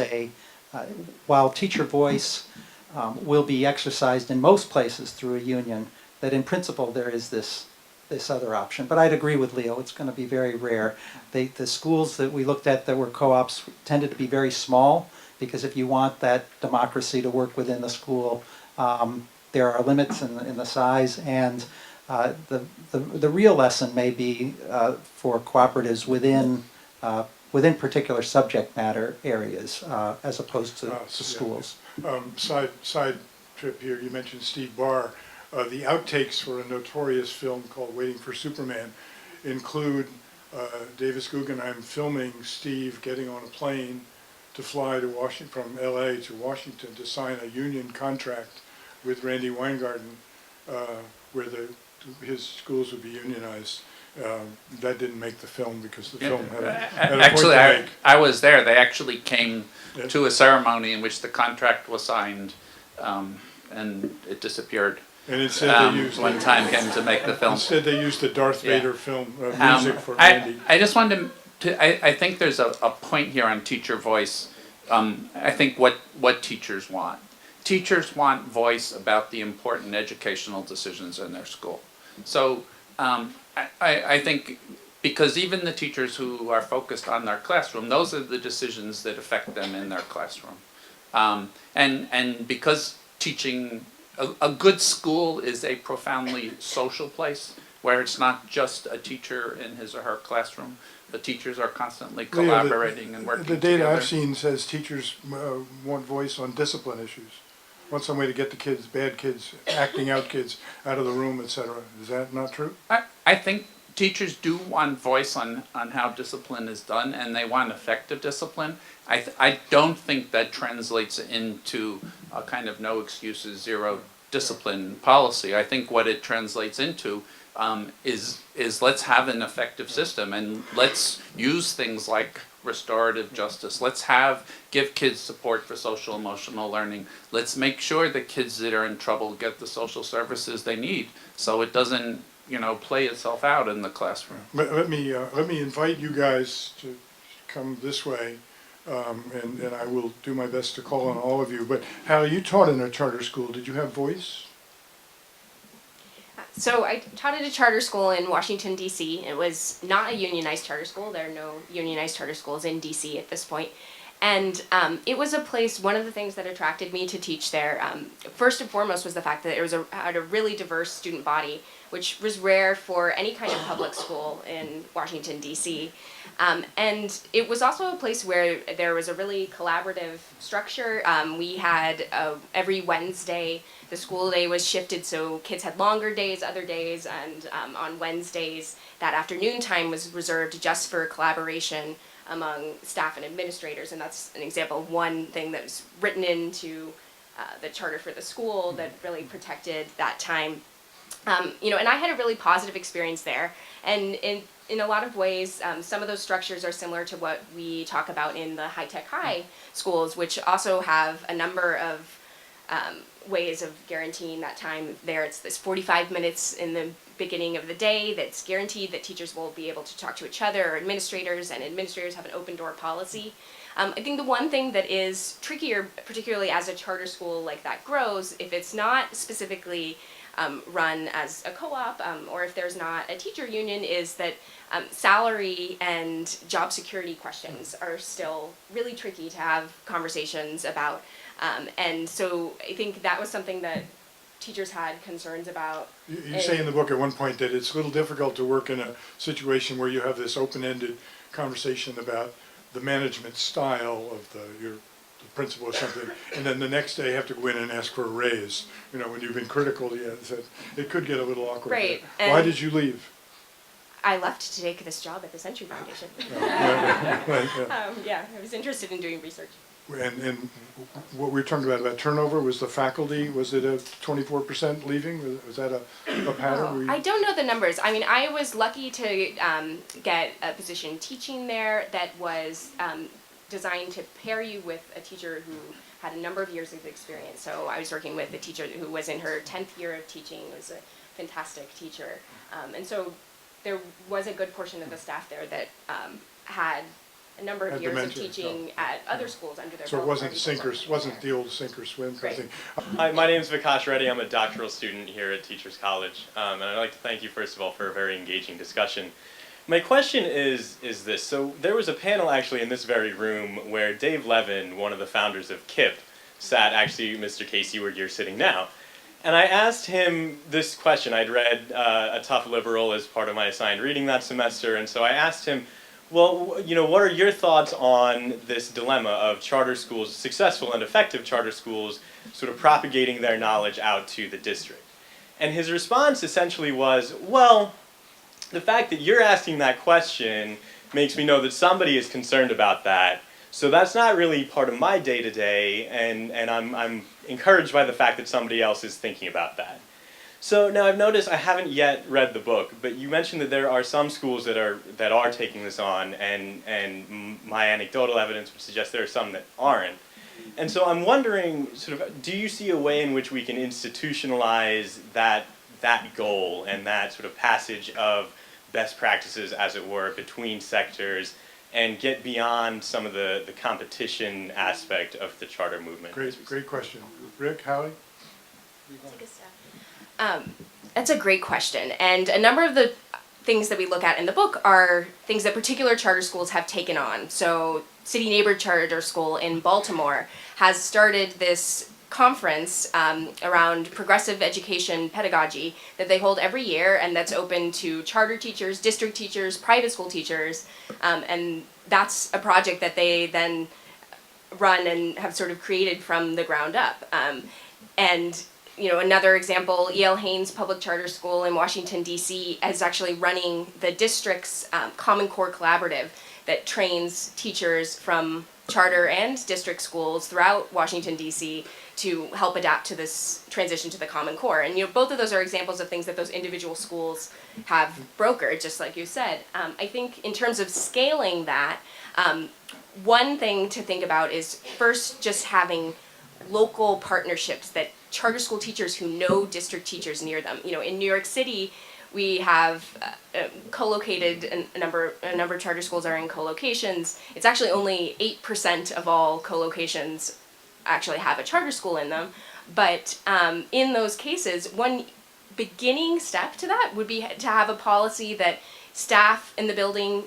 while teacher voice will be exercised in most places through a union, that in principle there is this other option. But I'd agree with Leo, it's going to be very rare. The schools that we looked at that were co-ops tended to be very small, because if you want that democracy to work within the school, there are limits in the size, and the real lesson may be for cooperatives within particular subject matter areas, as opposed to schools. Side trip here, you mentioned Steve Barr. The outtakes for a notorious film called Waiting for Superman include Davis Guggenheim filming Steve getting on a plane to fly to Washington, from LA to Washington, to sign a union contract with Randy Weingarten, where his schools would be unionized. That didn't make the film because the film had a Actually, point to make. I was there. They actually came to a ceremony in which the contract was signed, and it disappeared. And instead they used when time came to make the film. Instead they used the Darth Vader film music for Randy. I just wanted to. I think there's a point here on teacher voice. I think what teachers want. Teachers want voice about the important educational decisions in their school. So I think, because even the teachers who are focused on their classroom, those are the decisions that affect them in their classroom. And because teaching, a good school is a profoundly social place where it's not just a teacher in his or her classroom. The teachers are constantly collaborating and working together. The data I've seen says teachers want voice on discipline issues. Want some way to get the kids, bad kids, acting out kids out of the room, etc. Is that not true? I think teachers do want voice on how discipline is done, and they want effective discipline. I don't think that translates into a kind of no excuses, zero discipline policy. I think what it translates into is let's have an effective system, and let's use things like restorative justice. Let's give kids support for social emotional learning. Let's make sure that kids that are in trouble get the social services they need, so it doesn't play itself out in the classroom. Let me invite you guys to come this way, and I will do my best to call on all of you. But Halley, you taught in a charter school. Did you have voice? So I taught at a charter school in Washington, D.C. It was not a unionized charter school. There are no unionized charter schools in D.C. at this point. And it was a place, one of the things that attracted me to teach there, first and foremost, was the fact that it had a really diverse student body, which was rare for any kind of public school in Washington, D.C. And it was also a place where there was a really collaborative structure. We had every Wednesday, the school day was shifted, so kids had longer days, other days, and on Wednesdays, that afternoon time was reserved just for collaboration among staff and administrators. And that's an example of one thing that was written into the charter for the school that really protected that time. And I had a really positive experience there. And in a lot of ways, some of those structures are similar to what we talk about in the high-tech high schools, which also have a number of ways of guaranteeing that time there. It's this 45 minutes in the beginning of the day that's guaranteed that teachers will be able to talk to each other, or administrators, and administrators have an open door policy. I think the one thing that is trickier, particularly as a charter school like that grows, if it's not specifically run as a co-op, or if there's not a teacher union, is that salary and job security questions are still really tricky to have conversations about. And so I think that was something that teachers had concerns about. You say in the book at one point that it's a little difficult to work in a situation where you have this open-ended conversation about the management style of the principal or something, and then the next day have to go in and ask for a raise. When you've been critical, it could get a little awkward. Right. Why did you leave? I left to take this job at the Century Foundation. Yeah. I was interested in doing research. And what we were talking about turnover, was the faculty, was it a 24% leaving? Was that a pattern? I don't know the numbers. I mean, I was lucky to get a position teaching there that was designed to pair you with a teacher who had a number of years of experience. So I was working with a teacher who was in her 10th year of teaching, was a fantastic teacher. And so there was a good portion of the staff there that had a number of Had years of dementia, teaching at other schools under their So it belt wasn't before they sinkers, came wasn't there. the old sink or swim kind of Right. thing. Hi, my name is Vikash Reddy. I'm a doctoral student here at Teachers College, and I'd like to thank you first of all for a very engaging discussion. My question is this. So there was a panel actually in this very room where Dave Levin, one of the founders of KIPP, sat. Actually, Mr. Casey, where you're sitting now. And I asked him this question. I'd read A Tough Liberal as part of my assigned reading that semester, and so I asked him, well, you know, what are your thoughts on this dilemma of charter schools, successful and effective charter schools, sort of propagating their knowledge out to the district? And his response essentially was, well, the fact that you're asking that question makes me know that somebody is concerned about that. So that's not really part of my day-to-day, and I'm encouraged by the fact that somebody else is thinking about that. So now I've noticed, I haven't yet read the book, but you mentioned that there are some schools that are taking this on, and my anecdotal evidence would suggest there are some that aren't. And so I'm wondering, sort of, do you see a way in which we can institutionalize that goal and that sort of passage of best practices, as it were, between sectors, and get beyond some of the competition aspect of the charter movement? Great question. Rick, Halley? That's a great question, and a number of the things that we look at in the book are things that particular charter schools have taken on. So City Neighbor Charter School in Baltimore has started this conference around progressive education pedagogy that they hold every year, and that's open to charter teachers, district teachers, private school teachers, and that's a project that they then run and have sort of created from the ground up. And you know, another example, E.L. Haynes Public Charter School in Washington, D.C. is actually running the district's Common Core Collaborative that trains teachers from charter and district schools throughout Washington, D.C. to help adapt to this transition to the Common Core. And you know, both of those are examples of things that those individual schools have brokered, just like you said. I think in terms of scaling that, one thing to think about is first just having local partnerships that charter school teachers who know district teachers near them. You know, in New York City, we have co-located a number of charter schools are in co-locations. It's actually only 8% of all co-locations actually have a charter school in them. But in those cases, one beginning step to that would be to have a policy that staff in the building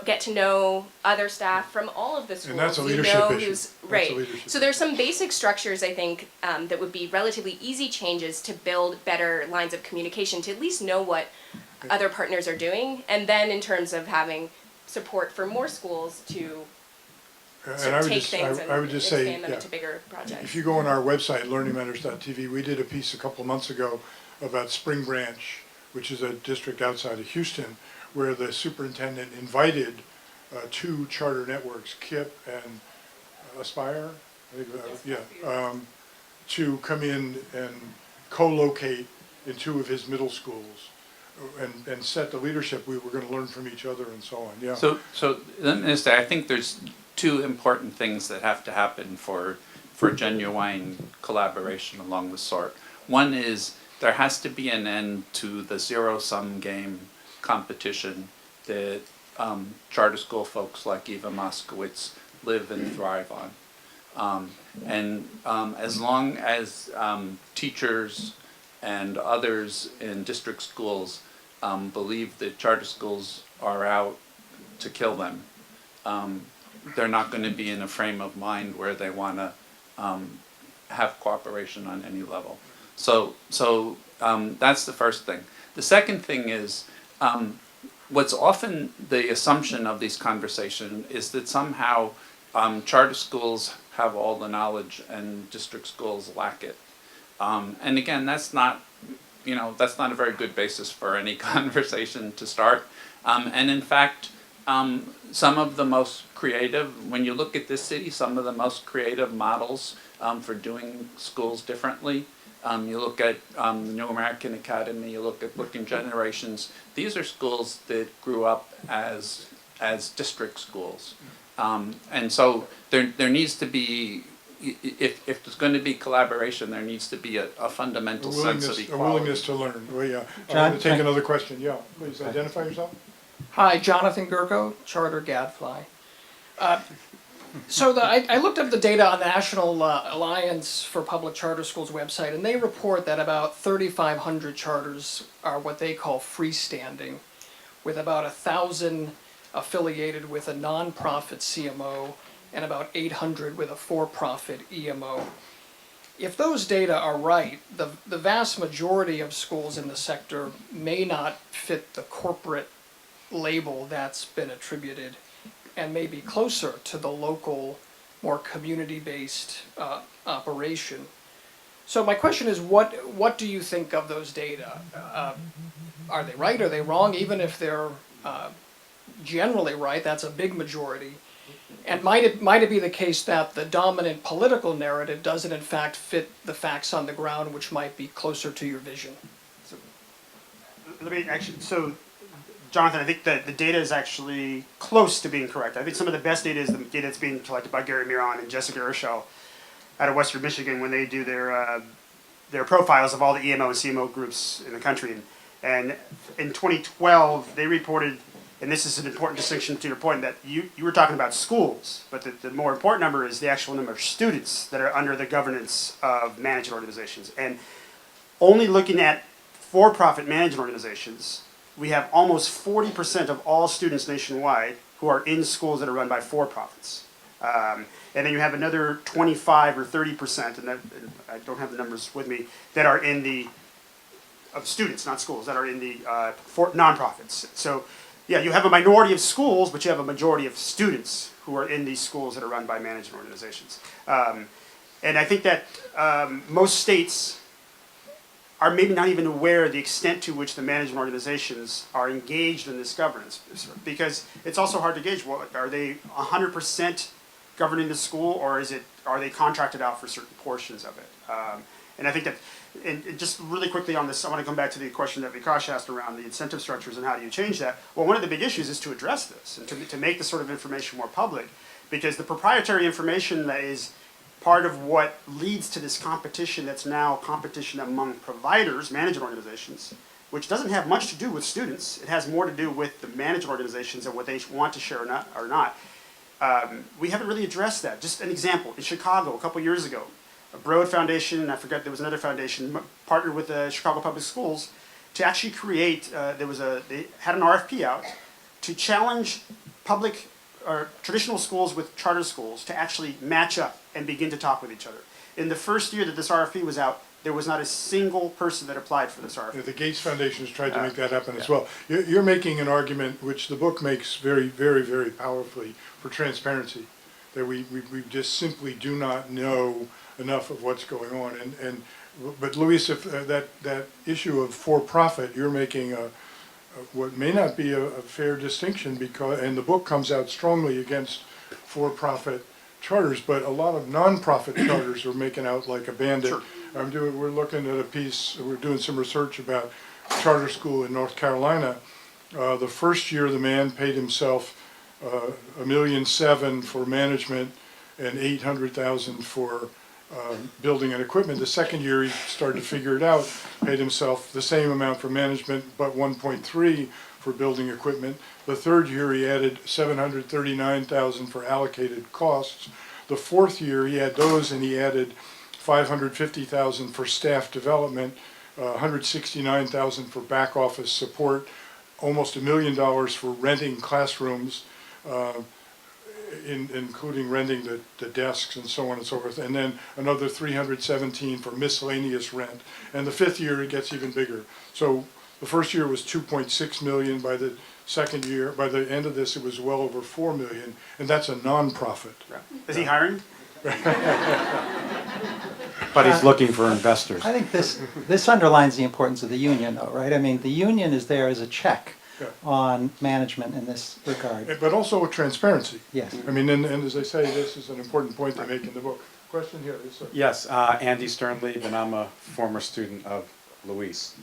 get to know other staff from all of the schools. And that's a You leadership know issue. who's- That's a right. leadership So there's some basic structures, I think, that would be relatively easy changes to build better lines of communication, to at least know what other partners are doing. And then in terms of having support for more schools to And I would take just, things I would and just say, expand them yeah, into bigger projects. if you go on our website, learningmatters.tv, we did a piece a couple of months ago about Spring Branch, which is a district outside of Houston, where the superintendent invited two charter networks, KIPP and Aspire, I think, to come in and co-locate in two of his middle schools and set the leadership. We were going to learn from each other and so on. Yeah. So let me just say, I think there's two important things that have to happen for genuine collaboration along the sort. One is there has to be an end to the zero-sum game competition that charter school folks like Eva Moskowitz live and thrive on. As long as teachers and others in district schools believe that charter schools are out to kill them, they're not going to be in a frame of mind where they want to have cooperation on any level. So that's the first thing. The second thing is, what's often the assumption of these conversations is that somehow charter schools have all the knowledge and district schools lack it. And again, that's not a very good basis for any conversation to start. And in fact, some of the most creative, when you look at this city, some of the most creative models for doing schools differently, you look at the New American Academy, you look at Looking Generations, these are schools that grew up as district schools. And so there needs to be if there's going to be collaboration, there needs to be a fundamental sense of A equality. willingness to learn. Well, yeah. I'm John, going to take can- another question. Yeah, please identify yourself. Hi, Jonathan Gurko, Charter Gadfly. I looked up the data on the National Alliance for Public Charter Schools website, and they report that about 3,500 charters are what they call freestanding, with about 1,000 affiliated with a nonprofit CMO and about 800 with a for-profit EMO. If those data are right, the vast majority of schools in the sector may not fit the corporate label that's been attributed and may be closer to the local, more community-based operation. So my question is, what do you think of those data? Are they right? Are they wrong? Even if they're generally right, that's a big majority. And might it be the case that the dominant political narrative doesn't in fact fit the facts on the ground, which might be closer to your vision? Let me actually, so Jonathan, I think that the data is actually close to being correct. I think some of the best data is the data that's being collected by Gary Miron and Jessica Urschel out of Western Michigan when they do their profiles of all the EMO and CMO groups in the country. And in 2012, they reported, and this is an important distinction to your point, that you were talking about schools, but the more important number is the actual number of students that are under the governance of management organizations. And only looking at for-profit management organizations, we have almost 40% of all students nationwide who are in schools that are run by for-profits. And then you have another 25 or 30%, and I don't have the numbers with me, that are in the, of students, not schools, that are in the for nonprofits. So yeah, you have a minority of schools, but you have a majority of students who are in these schools that are run by management organizations. And I think that most states are maybe not even aware of the extent to which the management organizations are engaged in this governance, because it's also hard to gauge. Well, are they 100% governing the school, or are they contracted out for certain portions of it? And I think that, and just really quickly on this, I want to come back to the question that Vikash asked around the incentive structures and how do you change that. Well, one of the big issues is to address this and to make this sort of information more public, because the proprietary information that is part of what leads to this competition that's now competition among providers, management organizations, which doesn't have much to do with students. It has more to do with the management organizations and what they want to share or not. We haven't really addressed that. Just an example, in Chicago a couple years ago, a Broad Foundation, and I forget there was another foundation, partnered with the Chicago Public Schools to actually create, they had an RFP out to challenge public or traditional schools with charter schools to actually match up and begin to talk with each other. In the first year that this RFP was out, there was not a single person that applied for this RFP. Yeah, the Gates Foundation has tried to make that happen as well. You're making an argument which the book makes very, very, very powerfully for transparency, that we just simply do not know enough of what's going on. But Luis, if that issue of for-profit, you're making what may not be a fair distinction, because, and the book comes out strongly against for-profit charters, but a lot of non-profit charters are making out like a bandit. Sure. We're looking at a piece, we're doing some research about charter school in North Carolina. The first year the man paid himself $1.7 million for management and $800,000 for building and equipment. The second year he started to figure it out, paid himself the same amount for management but 1.3 for building equipment. The third year he added $739,000 for allocated costs. The fourth year he had those, and he added $550,000 for staff development, $169,000 for back office support, almost $1 million for renting classrooms, including renting the desks and so on and so forth, and then another $317 for miscellaneous rent. And the fifth year it gets even bigger. So the first year was $2.6 million. By the second year, by the end of this, it was well over $4 million, and that's a non-profit. Is he hiring? But he's looking for investors. I think this underlines the importance of the union, though, right? I mean, the union is there as a check on management in this regard. But also with transparency. Yes. I mean, and as I say, this is an important point they make in the book. Question here. Yes, Andy Sternlieb, and I'm a former student of Luis.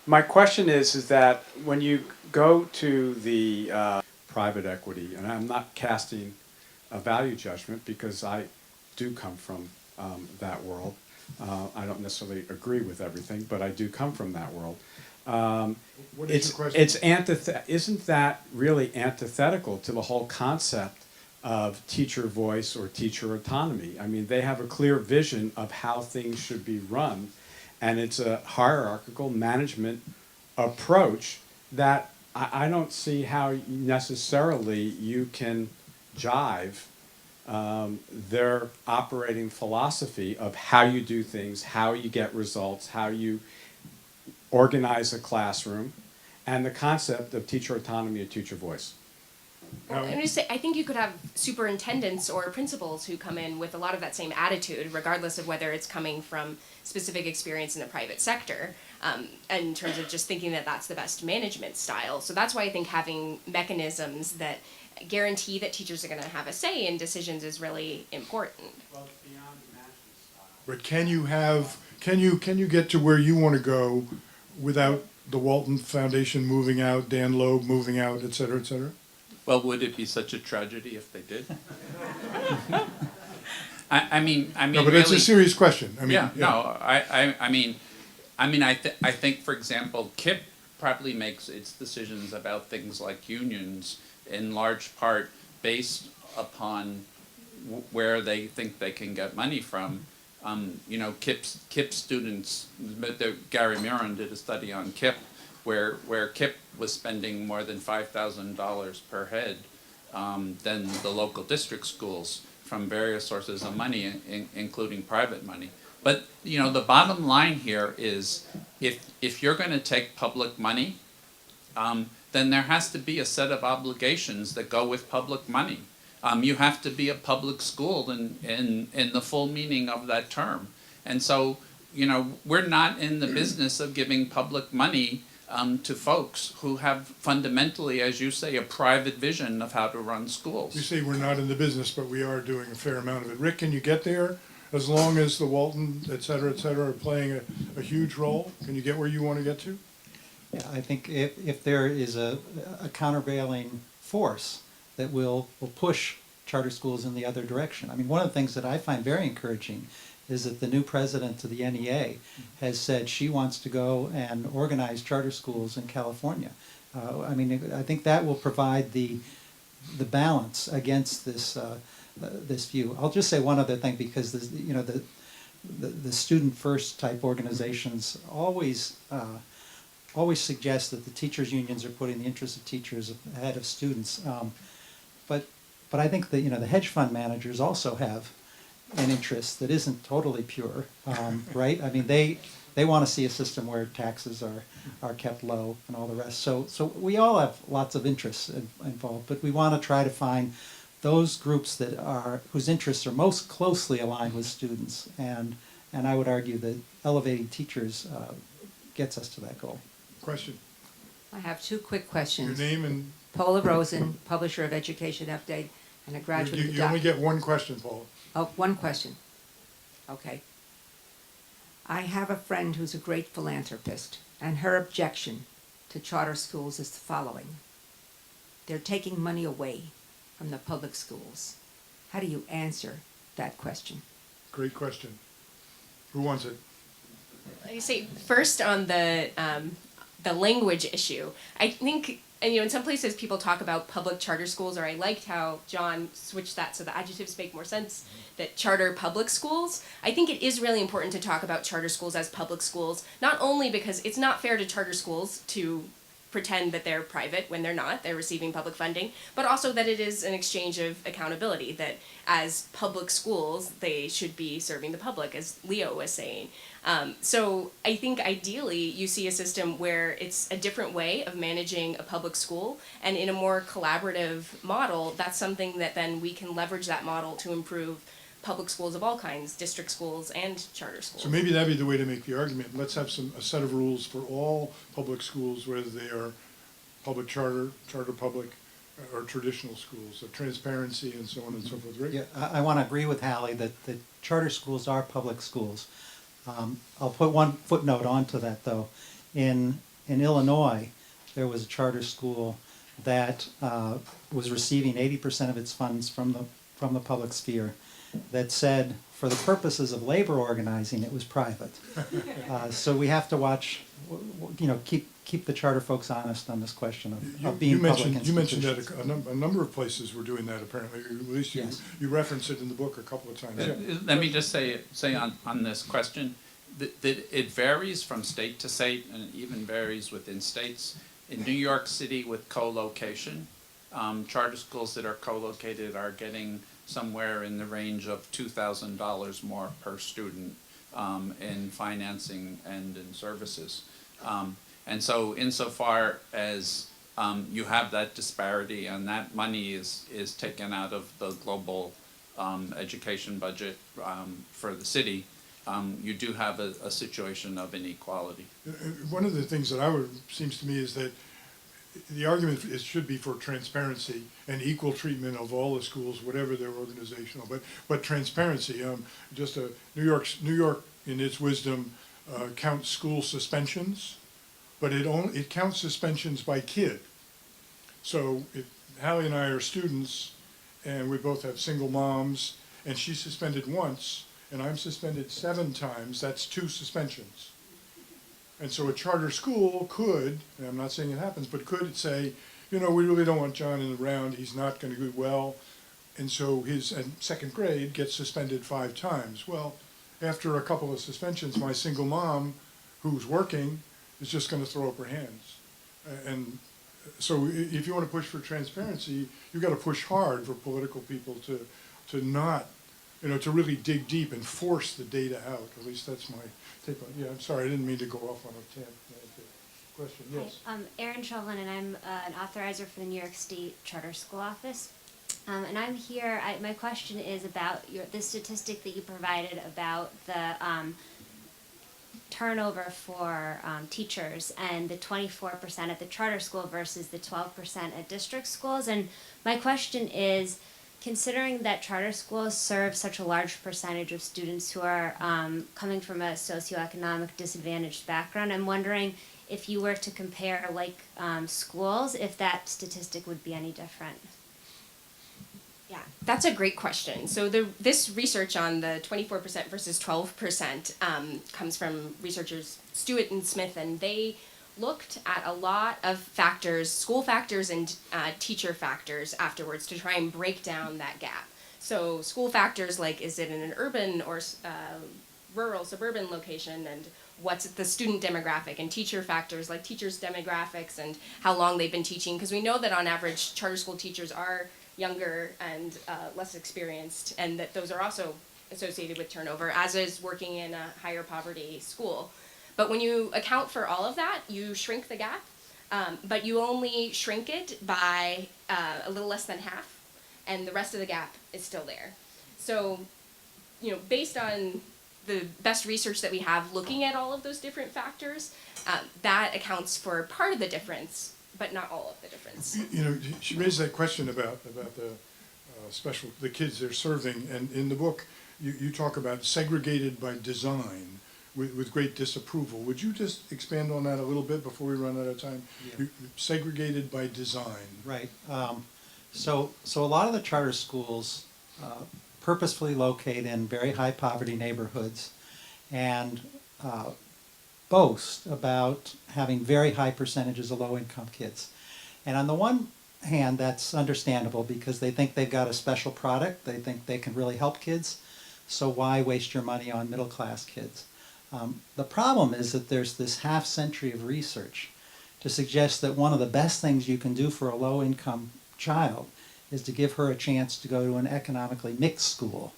My question is that when you go to the private equity, and I'm not casting a value judgment because I do come from that world. I don't necessarily agree with everything, but I do come from that world. What is your question? Isn't that really antithetical to the whole concept of teacher voice or teacher autonomy? I mean, they have a clear vision of how things should be run, and it's a hierarchical management approach that I don't see how necessarily you can jive their operating philosophy of how you do things, how you get results, how you organize a classroom, and the concept of teacher autonomy or teacher voice. Well, I'm just say, I think you could have superintendents or principals who come in with a lot of that same attitude, regardless of whether it's coming from specific experience in the private sector, in terms of just thinking that that's the best management style. So that's why I think having mechanisms that guarantee that teachers are going to have a say in decisions is really important. Well, it's beyond the management style. But can you get to where you want to go without the Walton Foundation moving out, Dan Loeb moving out, et cetera, et cetera? Well, would it be such a tragedy if they did? I mean, No, but it's really, a serious question. I mean, yeah, no, I think, for example, KIPP probably makes its decisions about things like unions in large part based upon where they think they can get money from. You know, KIPP students, Gary Miron did a study on KIPP, where KIPP was spending more than $5,000 per head than the local district schools from various sources of money, including private money. But you know, the bottom line here is, if you're going to take public money, then there has to be a set of obligations that go with public money. You have to be a public school in the full meaning of that term. And so, you know, we're not in the business of giving public money to folks who have fundamentally, as you say, a private vision of how to run schools. you say we're not in the business, but we are doing a fair amount of it. Rick, can you get there as long as the Walton, et cetera, are playing a huge role? Can you get where you want to get to? Yeah, I think if there is a countervailing force that will push charter schools in the other direction. I mean, one of the things that I find very encouraging is that the new president of the NEA has said she wants to go and organize charter schools in California. I mean, I think that will provide the balance against this this view. I'll just say one other thing, because this, you know, the student first type organizations always suggest that the teachers unions are putting the interests of teachers ahead of students. But I think that, you know, the hedge fund managers also have an interest that isn't totally pure, right? I mean, they want to see a system where taxes are kept low and all the rest. So we all have lots of interests involved, but we want to try to find those groups that whose interests are most closely aligned with students, and I would argue that elevating teachers gets us to that goal. Question. I have two quick questions. Your name and Paula Rosen, publisher of Education Update, and a graduate of the you only get one question, Paul. Oh, one question. Okay. I have a friend who's a great philanthropist, and her objection to charter schools is the following. They're taking money away from the public schools. How do you answer that question? Great question. Who wants it? I say first on the language issue. I think, and you know, in some places people talk about public charter schools, or I liked how John switched that so the adjectives make more sense, that charter public schools. I think it is really important to talk about charter schools as public schools, not only because it's not fair to charter schools to pretend that they're private when they're not, they're receiving public funding, but also that it is an exchange of accountability, that as public schools, they should be serving the public, as Leo was saying. So I think ideally you see a system where it's a different way of managing a public school, and in a more collaborative model, that's something that then we can leverage that model to improve public schools of all kinds, district schools and charter schools. So maybe that'd be the way to make the argument. Let's have a set of rules for all public schools, whether they are public charter public, or traditional schools, so transparency and so on and so forth, right? Yeah, I want to agree with Halley that charter schools are public schools. I'll put one footnote onto that, though. In Illinois, there was a charter school that was receiving 80% of its funds from from the public sphere that said, for the purposes of labor organizing, it was private. So we have to watch, keep the charter folks honest on this question of being public institutions. You mentioned that a number of places were doing that apparently, at least Yes. you referenced it in the book a couple of times. Yeah. Let me just say on this question, that it varies from state to state and even varies within states. In New York City with co-location, charter schools that are co-located are getting somewhere in the range of $2,000 more per student in financing and in services. And so insofar as you have that disparity and that money is taken out of the global education budget for the city, you do have a situation of inequality. One of the things that seems to me is that the argument should be for transparency and equal treatment of all the schools, whatever their organizational, but transparency. New York, in its wisdom, counts school suspensions, but it counts suspensions by kid. So if Halley and I are students, and we both have single moms, and she's suspended once, and I'm suspended 7 times, that's 2 suspensions. And so a charter school could, and I'm not saying it happens, but could say, we really don't want John in the round, he's not going to do well, and so his second grade gets suspended 5 times. Well, after a couple of suspensions, my single mom, who's working, is just going to throw up her hands. And so if you want to push for transparency, you've got to push hard for political people to not, to really dig deep and force the data out. At least that's my take on it. Yeah, I'm sorry, I didn't mean to go off on a tangent. Question, yes. Hi, I'm Erin Shovlin, and I'm an authorizer for the New York State Charter School Office. And I'm here, my question is about the statistic that you provided about the turnover for teachers and the 24% at the charter school versus the 12% at district schools. And my question is, considering that charter schools serve such a large percentage of students who are coming from a socioeconomic disadvantaged background, I'm wondering if you were to compare schools, if that statistic would be any different. Yeah, that's a great question. So this research on the 24% versus 12% comes from researchers Stewart and Smith, and they looked at a lot of factors, school factors and teacher factors afterwards to try and break down that gap. So school factors like, is it in an urban or rural, suburban location, and what's the student demographic, and teacher factors like teachers' demographics and how long they've been teaching, because we know that on average charter school teachers are younger and less experienced, and that those are also associated with turnover, as is working in a higher poverty school. But when you account for all of that, you shrink the gap, but you only shrink it by a little less than half, and the rest of the gap is still there. So, based on the best research that we have looking at all of those different factors, that accounts for part of the difference, but not all of the difference. She raised that question about the kids they're serving, and in the book you talk about segregated by design with great disapproval. Would you just expand on that a little bit before we run out of time? Yeah. Segregated by design. Right. So a lot of the charter schools purposefully locate in very high poverty neighborhoods and boast about having very high percentages of low income kids. And on the one hand, that's understandable because they think they've got a special product, they think they can really help kids, so why waste your money on middle class kids? The problem is that there's this half century of research to suggest that one of the best things you can do for a low income child is to give her a chance to go to an economically mixed school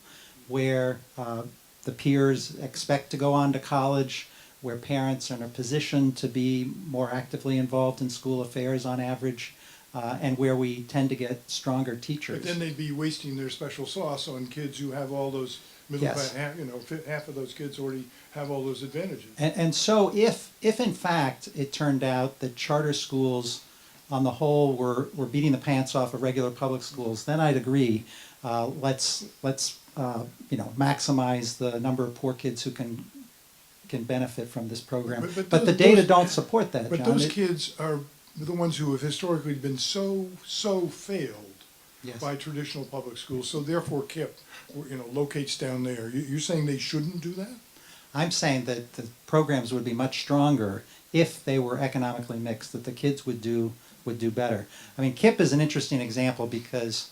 where the peers expect to go on to college, where parents are in a position to be more actively involved in school affairs on average, and where we tend to get stronger teachers. But then they'd be wasting their special sauce on kids who have all those middle class, half of those kids already have all those advantages. And so if in fact it turned out that charter schools on the whole were beating the pants off of regular public schools, then I'd agree. Let's maximize the number of poor kids who can benefit from this program. But the data don't support that, But John. those kids are the ones who have historically been so failed Yes. by traditional public schools, so therefore KIPP, locates down there. You're saying they shouldn't do that? I'm saying that the programs would be much stronger if they were economically mixed, that the kids would do better. I mean, KIPP is an interesting example because,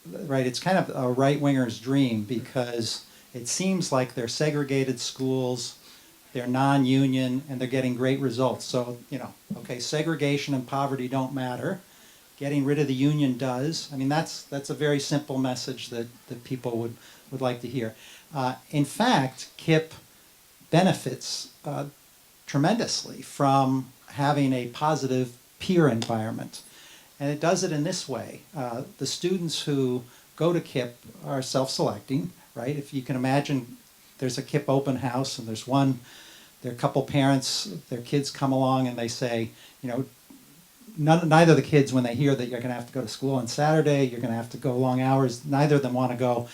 right, it's kind of a right-winger's dream because it seems like they're segregated schools, they're non-union, and they're getting great results. So, okay, segregation and poverty don't matter. Getting rid of the union does. I mean, that's a very simple message that people would like to hear. In fact, KIPP benefits tremendously from having a positive peer environment. And it does it in this way. The students who go to KIPP are self-selecting, right? If you can imagine there's a KIPP open house and there are a couple parents, their kids come along and they say, neither of the kids, when they hear that you're going to have to go to school on Saturday, you're going to have to go long hours, neither of them want to go.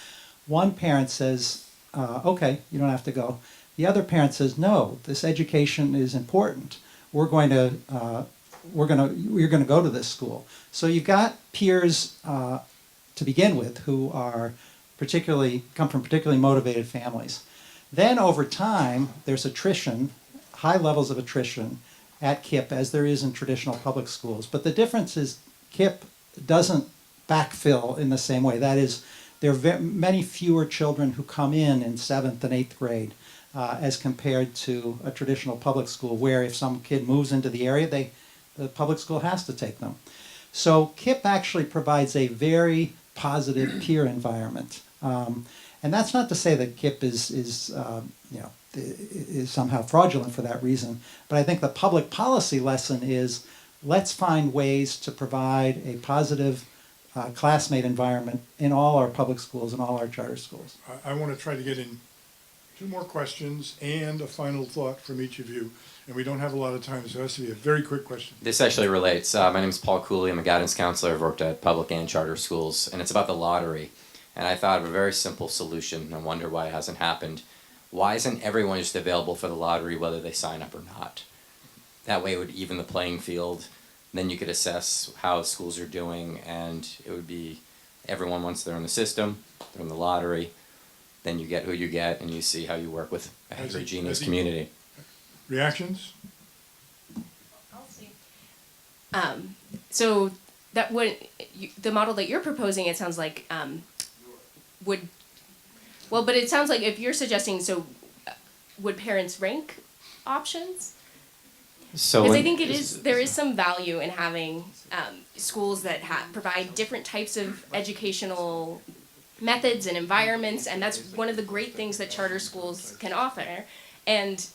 One parent says, okay, you don't have to go. The other parent says, no, this education is important. You're going to go to this school. So you've got peers to begin with who are come from particularly motivated families. Then over time, there's attrition, high levels of attrition at KIPP as there is in traditional public schools. But the difference is KIPP doesn't backfill in the same way. That is, there are many fewer children who come in 7th and 8th grade as compared to a traditional public school where if some kid moves into the area, the public school has to take them. So KIPP actually provides a very positive peer environment. And that's not to say that KIPP is somehow fraudulent for that reason, but I think the public policy lesson is let's find ways to provide a positive classmate environment in all our public schools and all our charter schools. I want to try to get in 2 more questions and a final thought from each of you. And we don't have a lot of time, so it has to be a very quick question. This actually relates. My name is Paul Cooley. I'm a guidance counselor. I've worked at public and charter schools, and it's about the lottery. And I thought of a very simple solution. I wonder why it hasn't happened. Why isn't everyone just available for the lottery whether they sign up or not? That way it would even the playing field. Then you could assess how schools are doing, and it would be everyone, once they're in the system, they're in the lottery, then you get who you get, and you see how you work with a heterogeneous community. Reactions? I'll see. So that the model that you're proposing, it sounds like but it sounds like if you're suggesting, would parents rank options? Because I think there is some value in having schools that provide different types of educational methods and environments, and that's one of the great things that charter schools can offer. And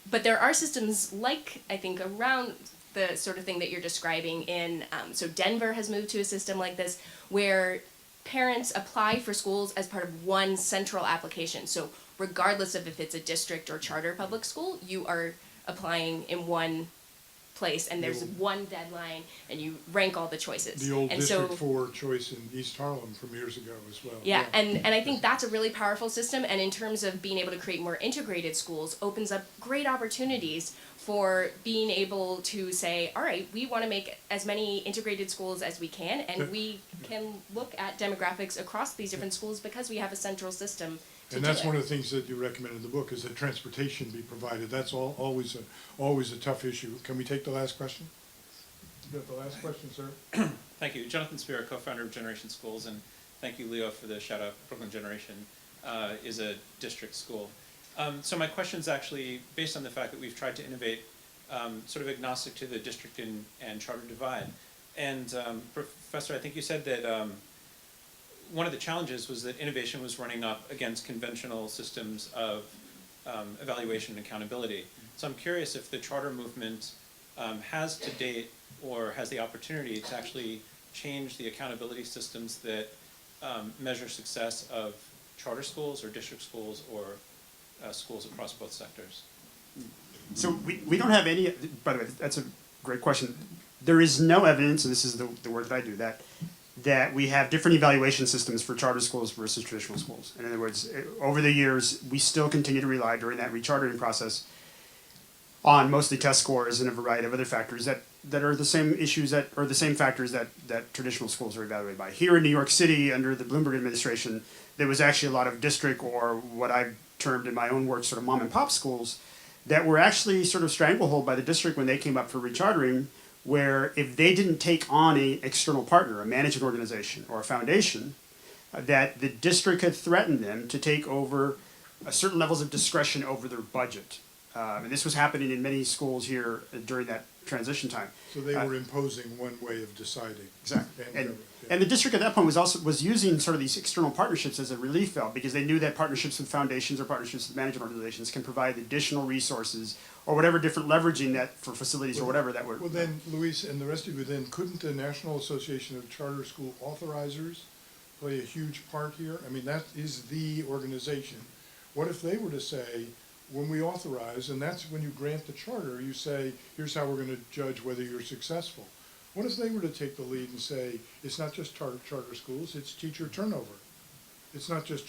but there are systems like, I think, around the sort of thing that you're describing so Denver has moved to a system like this where parents apply for schools as part of one central application. So regardless of if it's a district or charter public school, you are applying in one place and there's one deadline and you rank all the choices. The old District 4 choice in East Harlem from years ago as well. Yeah, and I think that's a really powerful system, and in terms of being able to create more integrated schools, opens up great opportunities for being able to say, all right, we want to make as many integrated schools as we can, and we can look at demographics across these different schools because we have a central system to And that's do it. one of the things that you recommend in the book, is that transportation be provided. That's always a tough issue. Can we take the last question? You got the last question, sir? Thank you. Jonathan Spira, co-founder of Generation Schools, and thank you, Leo, for the shout-out. Brooklyn Generation is a district school. So my question is actually based on the fact that we've tried to innovate sort of agnostic to the district and charter divide. And Professor, I think you said that one of the challenges was that innovation was running up against conventional systems of evaluation and accountability. So I'm curious if the charter movement has to date or has the opportunity to actually change the accountability systems that measure success of charter schools or district schools or schools across both sectors. So we don't have any, by the way, that's a great question. There is no evidence, and this is the work that I do, that we have different evaluation systems for charter schools versus traditional schools. In other words, over the years, we still continue to rely during that rechartering process on mostly test scores and a variety of other factors that are the same issues that, or the same factors that traditional schools are evaluated by. Here in New York City, under the Bloomberg administration, there was actually a lot of district, or what I've termed in my own work, sort of mom and pop schools, that were actually sort of stranglehold by the district when they came up for rechartering, where if they didn't take on an external partner, a management organization or a foundation, that the district had threatened them to take over certain levels of discretion over their budget. And this was happening in many schools here during that transition time. So they were imposing one way of deciding. Exactly. And And the district at that point was using sort of these external partnerships as a relief valve, because they knew that partnerships with foundations or partnerships with management organizations can provide additional resources or whatever different leveraging that for facilities or whatever that were. Well then, Luis and the rest of you, then couldn't the National Association of Charter School Authorizers play a huge part here? I mean, that is the organization. What if they were to say, when we authorize, and that's when you grant the charter, you say, here's how we're going to judge whether you're successful. What if they were to take the lead and say, it's not just charter schools, it's teacher turnover. It's not just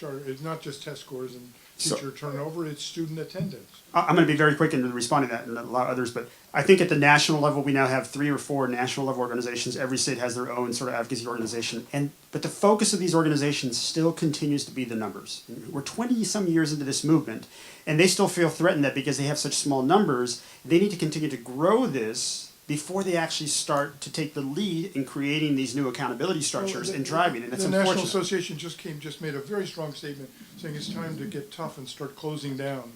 test scores and teacher turnover, it's student attendance. I'm going to be very quick in responding to that, and a lot of others, but I think at the national level, we now have 3 or 4 national level organizations. Every state has their own sort of advocacy organization, but the focus of these organizations still continues to be the numbers. We're 20-some years into this movement, and they still feel threatened that because they have such small numbers, they need to continue to grow this before they actually start to take the lead in creating these new accountability structures and driving it. It's the unfortunate. National Association just made a very strong statement saying it's time to get tough and start closing down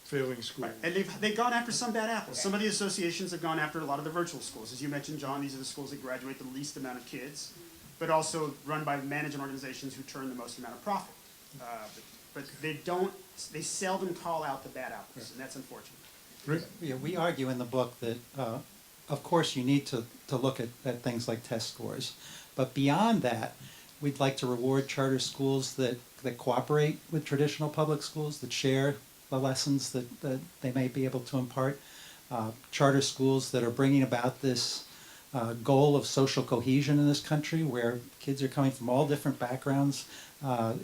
failing schools. And they've gone after some bad apples. Some of the associations have gone after a lot of the virtual schools. As you mentioned, John, these are the schools that graduate the least amount of kids, but also run by management organizations who turn the most amount of profit. But they seldom call out the bad apples, and that's unfortunate. Rick? Yeah, we argue in the book that, of course, you need to look at things like test scores. But beyond that, we'd like to reward charter schools that cooperate with traditional public schools, that share the lessons that they may be able to impart. Charter schools that are bringing about this goal of social cohesion in this country, where kids are coming from all different backgrounds.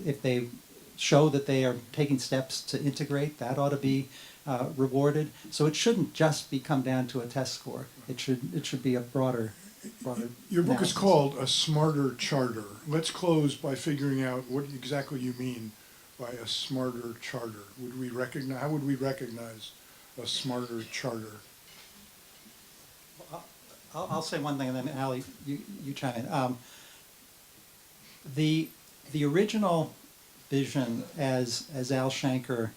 If they show that they are taking steps to integrate, that ought to be rewarded. So it shouldn't just come down to a test score. It should be a broader Your book analysis. is called A Smarter Charter. Let's close by figuring out what exactly you mean by a smarter charter. How would we recognize a smarter charter? I'll say one thing, and then Allie, you chime in. The original vision, as Al Shanker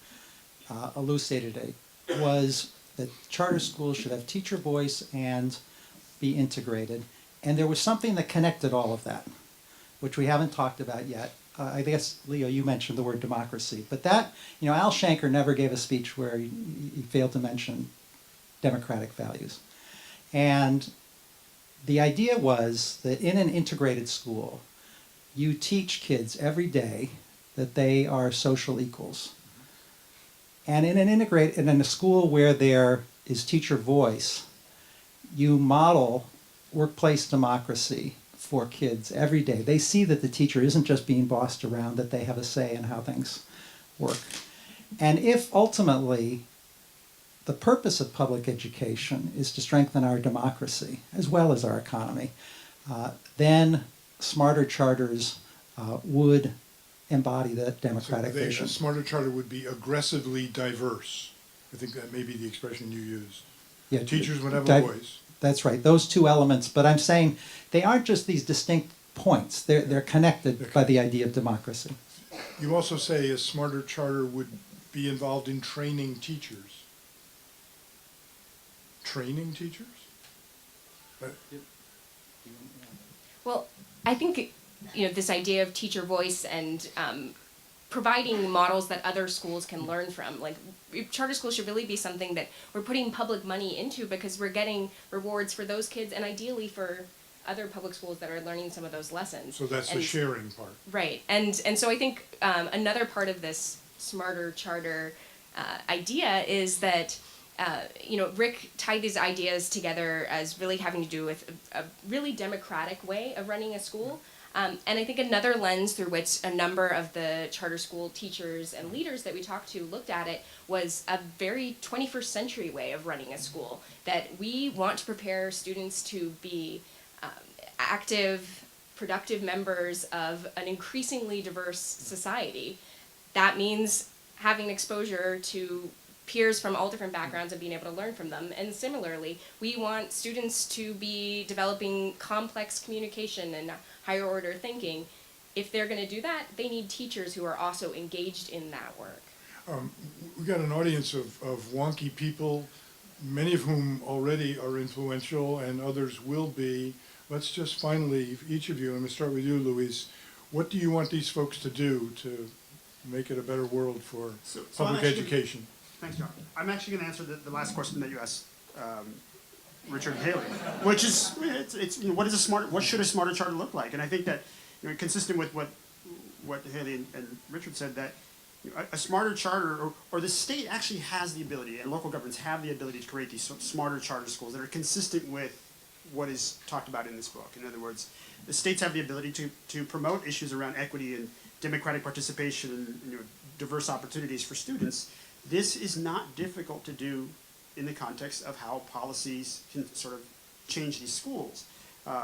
elucidated it, was that charter schools should have teacher voice and be integrated. And there was something that connected all of that, which we haven't talked about yet. I guess, Leo, you mentioned the word democracy. But that, Al Shanker never gave a speech where he failed to mention democratic values. And the idea was that in an integrated school, you teach kids every day that they are social equals. And in a school where there is teacher voice, you model workplace democracy for kids every day. They see that the teacher isn't just being bossed around, that they have a say in how things work. And if ultimately the purpose of public education is to strengthen our democracy as well as our economy, then smarter charters would embody that democratic vision. A smarter charter would be aggressively diverse. I think that may be the expression you used. Yeah, Teachers would have a voice. That's right, those two elements. But I'm saying they aren't just these distinct points. They're connected by the idea of democracy. You also say a smarter charter would be involved in training teachers. Training teachers? Well, I think this idea of teacher voice and providing models that other schools can learn from. Like, charter schools should really be something that we're putting public money into, because we're getting rewards for those kids and ideally for other public schools that are learning some of those lessons. So that's the sharing part. Right, and so I think another part of this smarter charter idea is that Rick tied these ideas together as really having to do with a really democratic way of running a school. And I think another lens through which a number of the charter school teachers and leaders that we talked to looked at it was a very 21st century way of running a school, that we want to prepare students to be active, productive members of an increasingly diverse society. That means having exposure to peers from all different backgrounds and being able to learn from them. And similarly, we want students to be developing complex communication and higher order thinking. If they're going to do that, they need teachers who are also engaged in that work. We got an audience of wonky people, many of whom already are influential and others will be. Let's just finally, each of you, I'm going to start with you, Luis, what do you want these folks to do to make it a better world for public education? Thanks, John. I'm actually going to answer the last question that you asked Richard and Haley, which is what should a smarter charter look like? And I think that, consistent with what Haley and Richard said, that a smarter charter, or the state actually has the ability, and local governments have the ability to create these smarter charter schools that are consistent with what is talked about in this book. In other words, the states have the ability to promote issues around equity and democratic participation and diverse opportunities for students. This is not difficult to do in the context of how policies can sort of change these schools,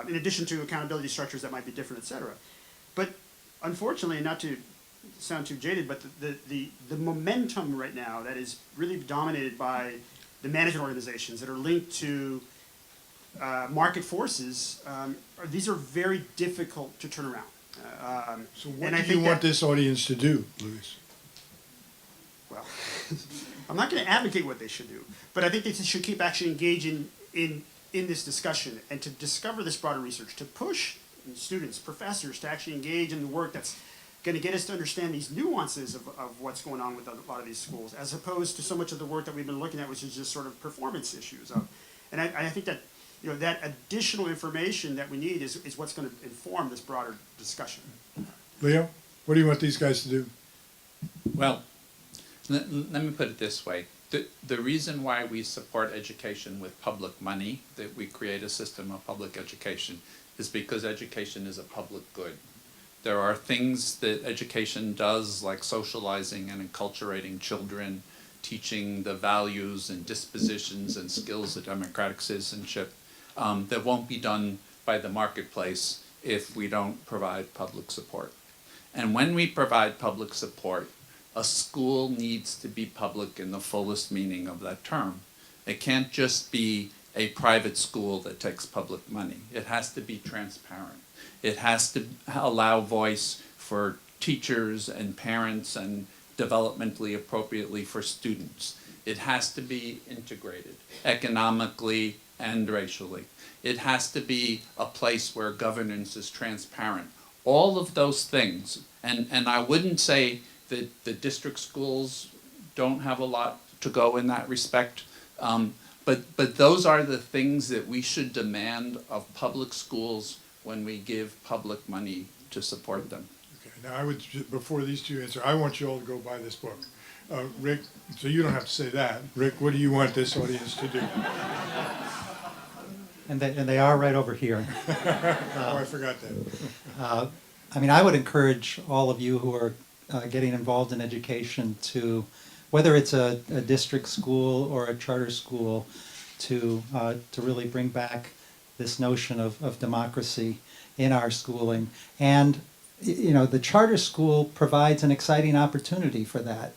in addition to accountability structures that might be different, et cetera. But unfortunately, not to sound too jaded, but the momentum right now that is really dominated by the management organizations that are linked to market forces, these are very difficult to turn around. So what do you want this audience to do, Luis? Well, I'm not going to advocate what they should do, but I think they should keep actually engaging in this discussion and to discover this broader research, to push students, professors to actually engage in the work that's going to get us to understand these nuances of what's going on with a lot of these schools, as opposed to so much of the work that we've been looking at, which is just sort of performance issues. And I think that that additional information that we need is what's going to inform this broader discussion. Leo, what do you want these guys to do? Well, let me put it this way. The reason why we support education with public money, that we create a system of public education, is because education is a public good. There are things that education does, like socializing and enculturating children, teaching the values and dispositions and skills of democratic citizenship, that won't be done by the marketplace if we don't provide public support. And when we provide public support, a school needs to be public in the fullest meaning of that term. It can't just be a private school that takes public money. It has to be transparent. It has to allow voice for teachers and parents and developmentally appropriately for students. It has to be integrated economically and racially. It has to be a place where governance is transparent. All of those things, and I wouldn't say that the district schools don't have a lot to go in that respect, but those are the things that we should demand of public schools when we give public money to support them. Okay, now I would, before these two answer, I want you all to go buy this book. Rick, so you don't have to say that. Rick, what do you want this audience to do? And they are right over here. Oh, I forgot that. I mean, I would encourage all of you who are getting involved in education to, whether it's a district school or a charter school, to really bring back this notion of democracy in our schooling. And the charter school provides an exciting opportunity for that.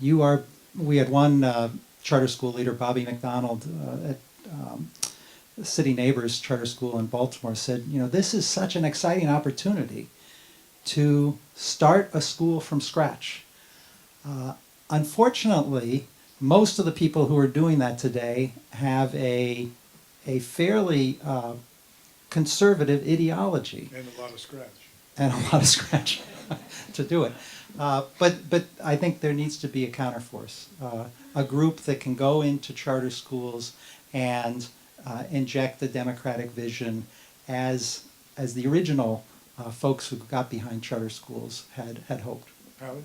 We had one charter school leader, Bobby McDonald, at City Neighbors Charter School in Baltimore, said, this is such an exciting opportunity to start a school from scratch. Unfortunately, most of the people who are doing that today have a fairly conservative ideology. And a lot of scratch. And a lot of scratch to do it. But I think there needs to be a counterforce, a group that can go into charter schools and inject the democratic vision as the original folks who got behind charter schools had hoped. Howard?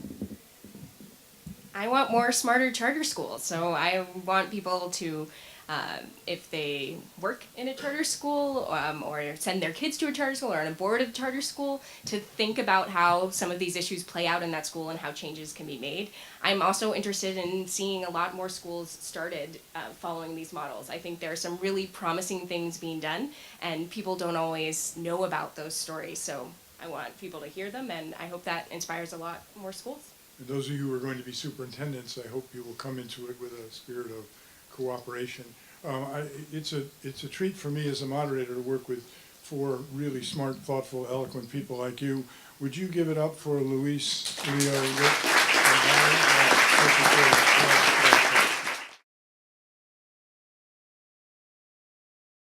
I want more smarter charter schools. So I want people to if they work in a charter school or send their kids to a charter school or on a board of charter school, to think about how some of these issues play out in that school and how changes can be made. I'm also interested in seeing a lot more schools started following these models. I think there are some really promising things being done, and people don't always know about those stories, so I want people to hear them, and I hope that inspires a lot more schools. And those of you who are going to be superintendents, I hope you will come into it with a spirit of cooperation. It's a treat for me as a moderator to work with 4 really smart, thoughtful, eloquent people like you. Would you give it up for Luis, Leo, Rick, and Halley?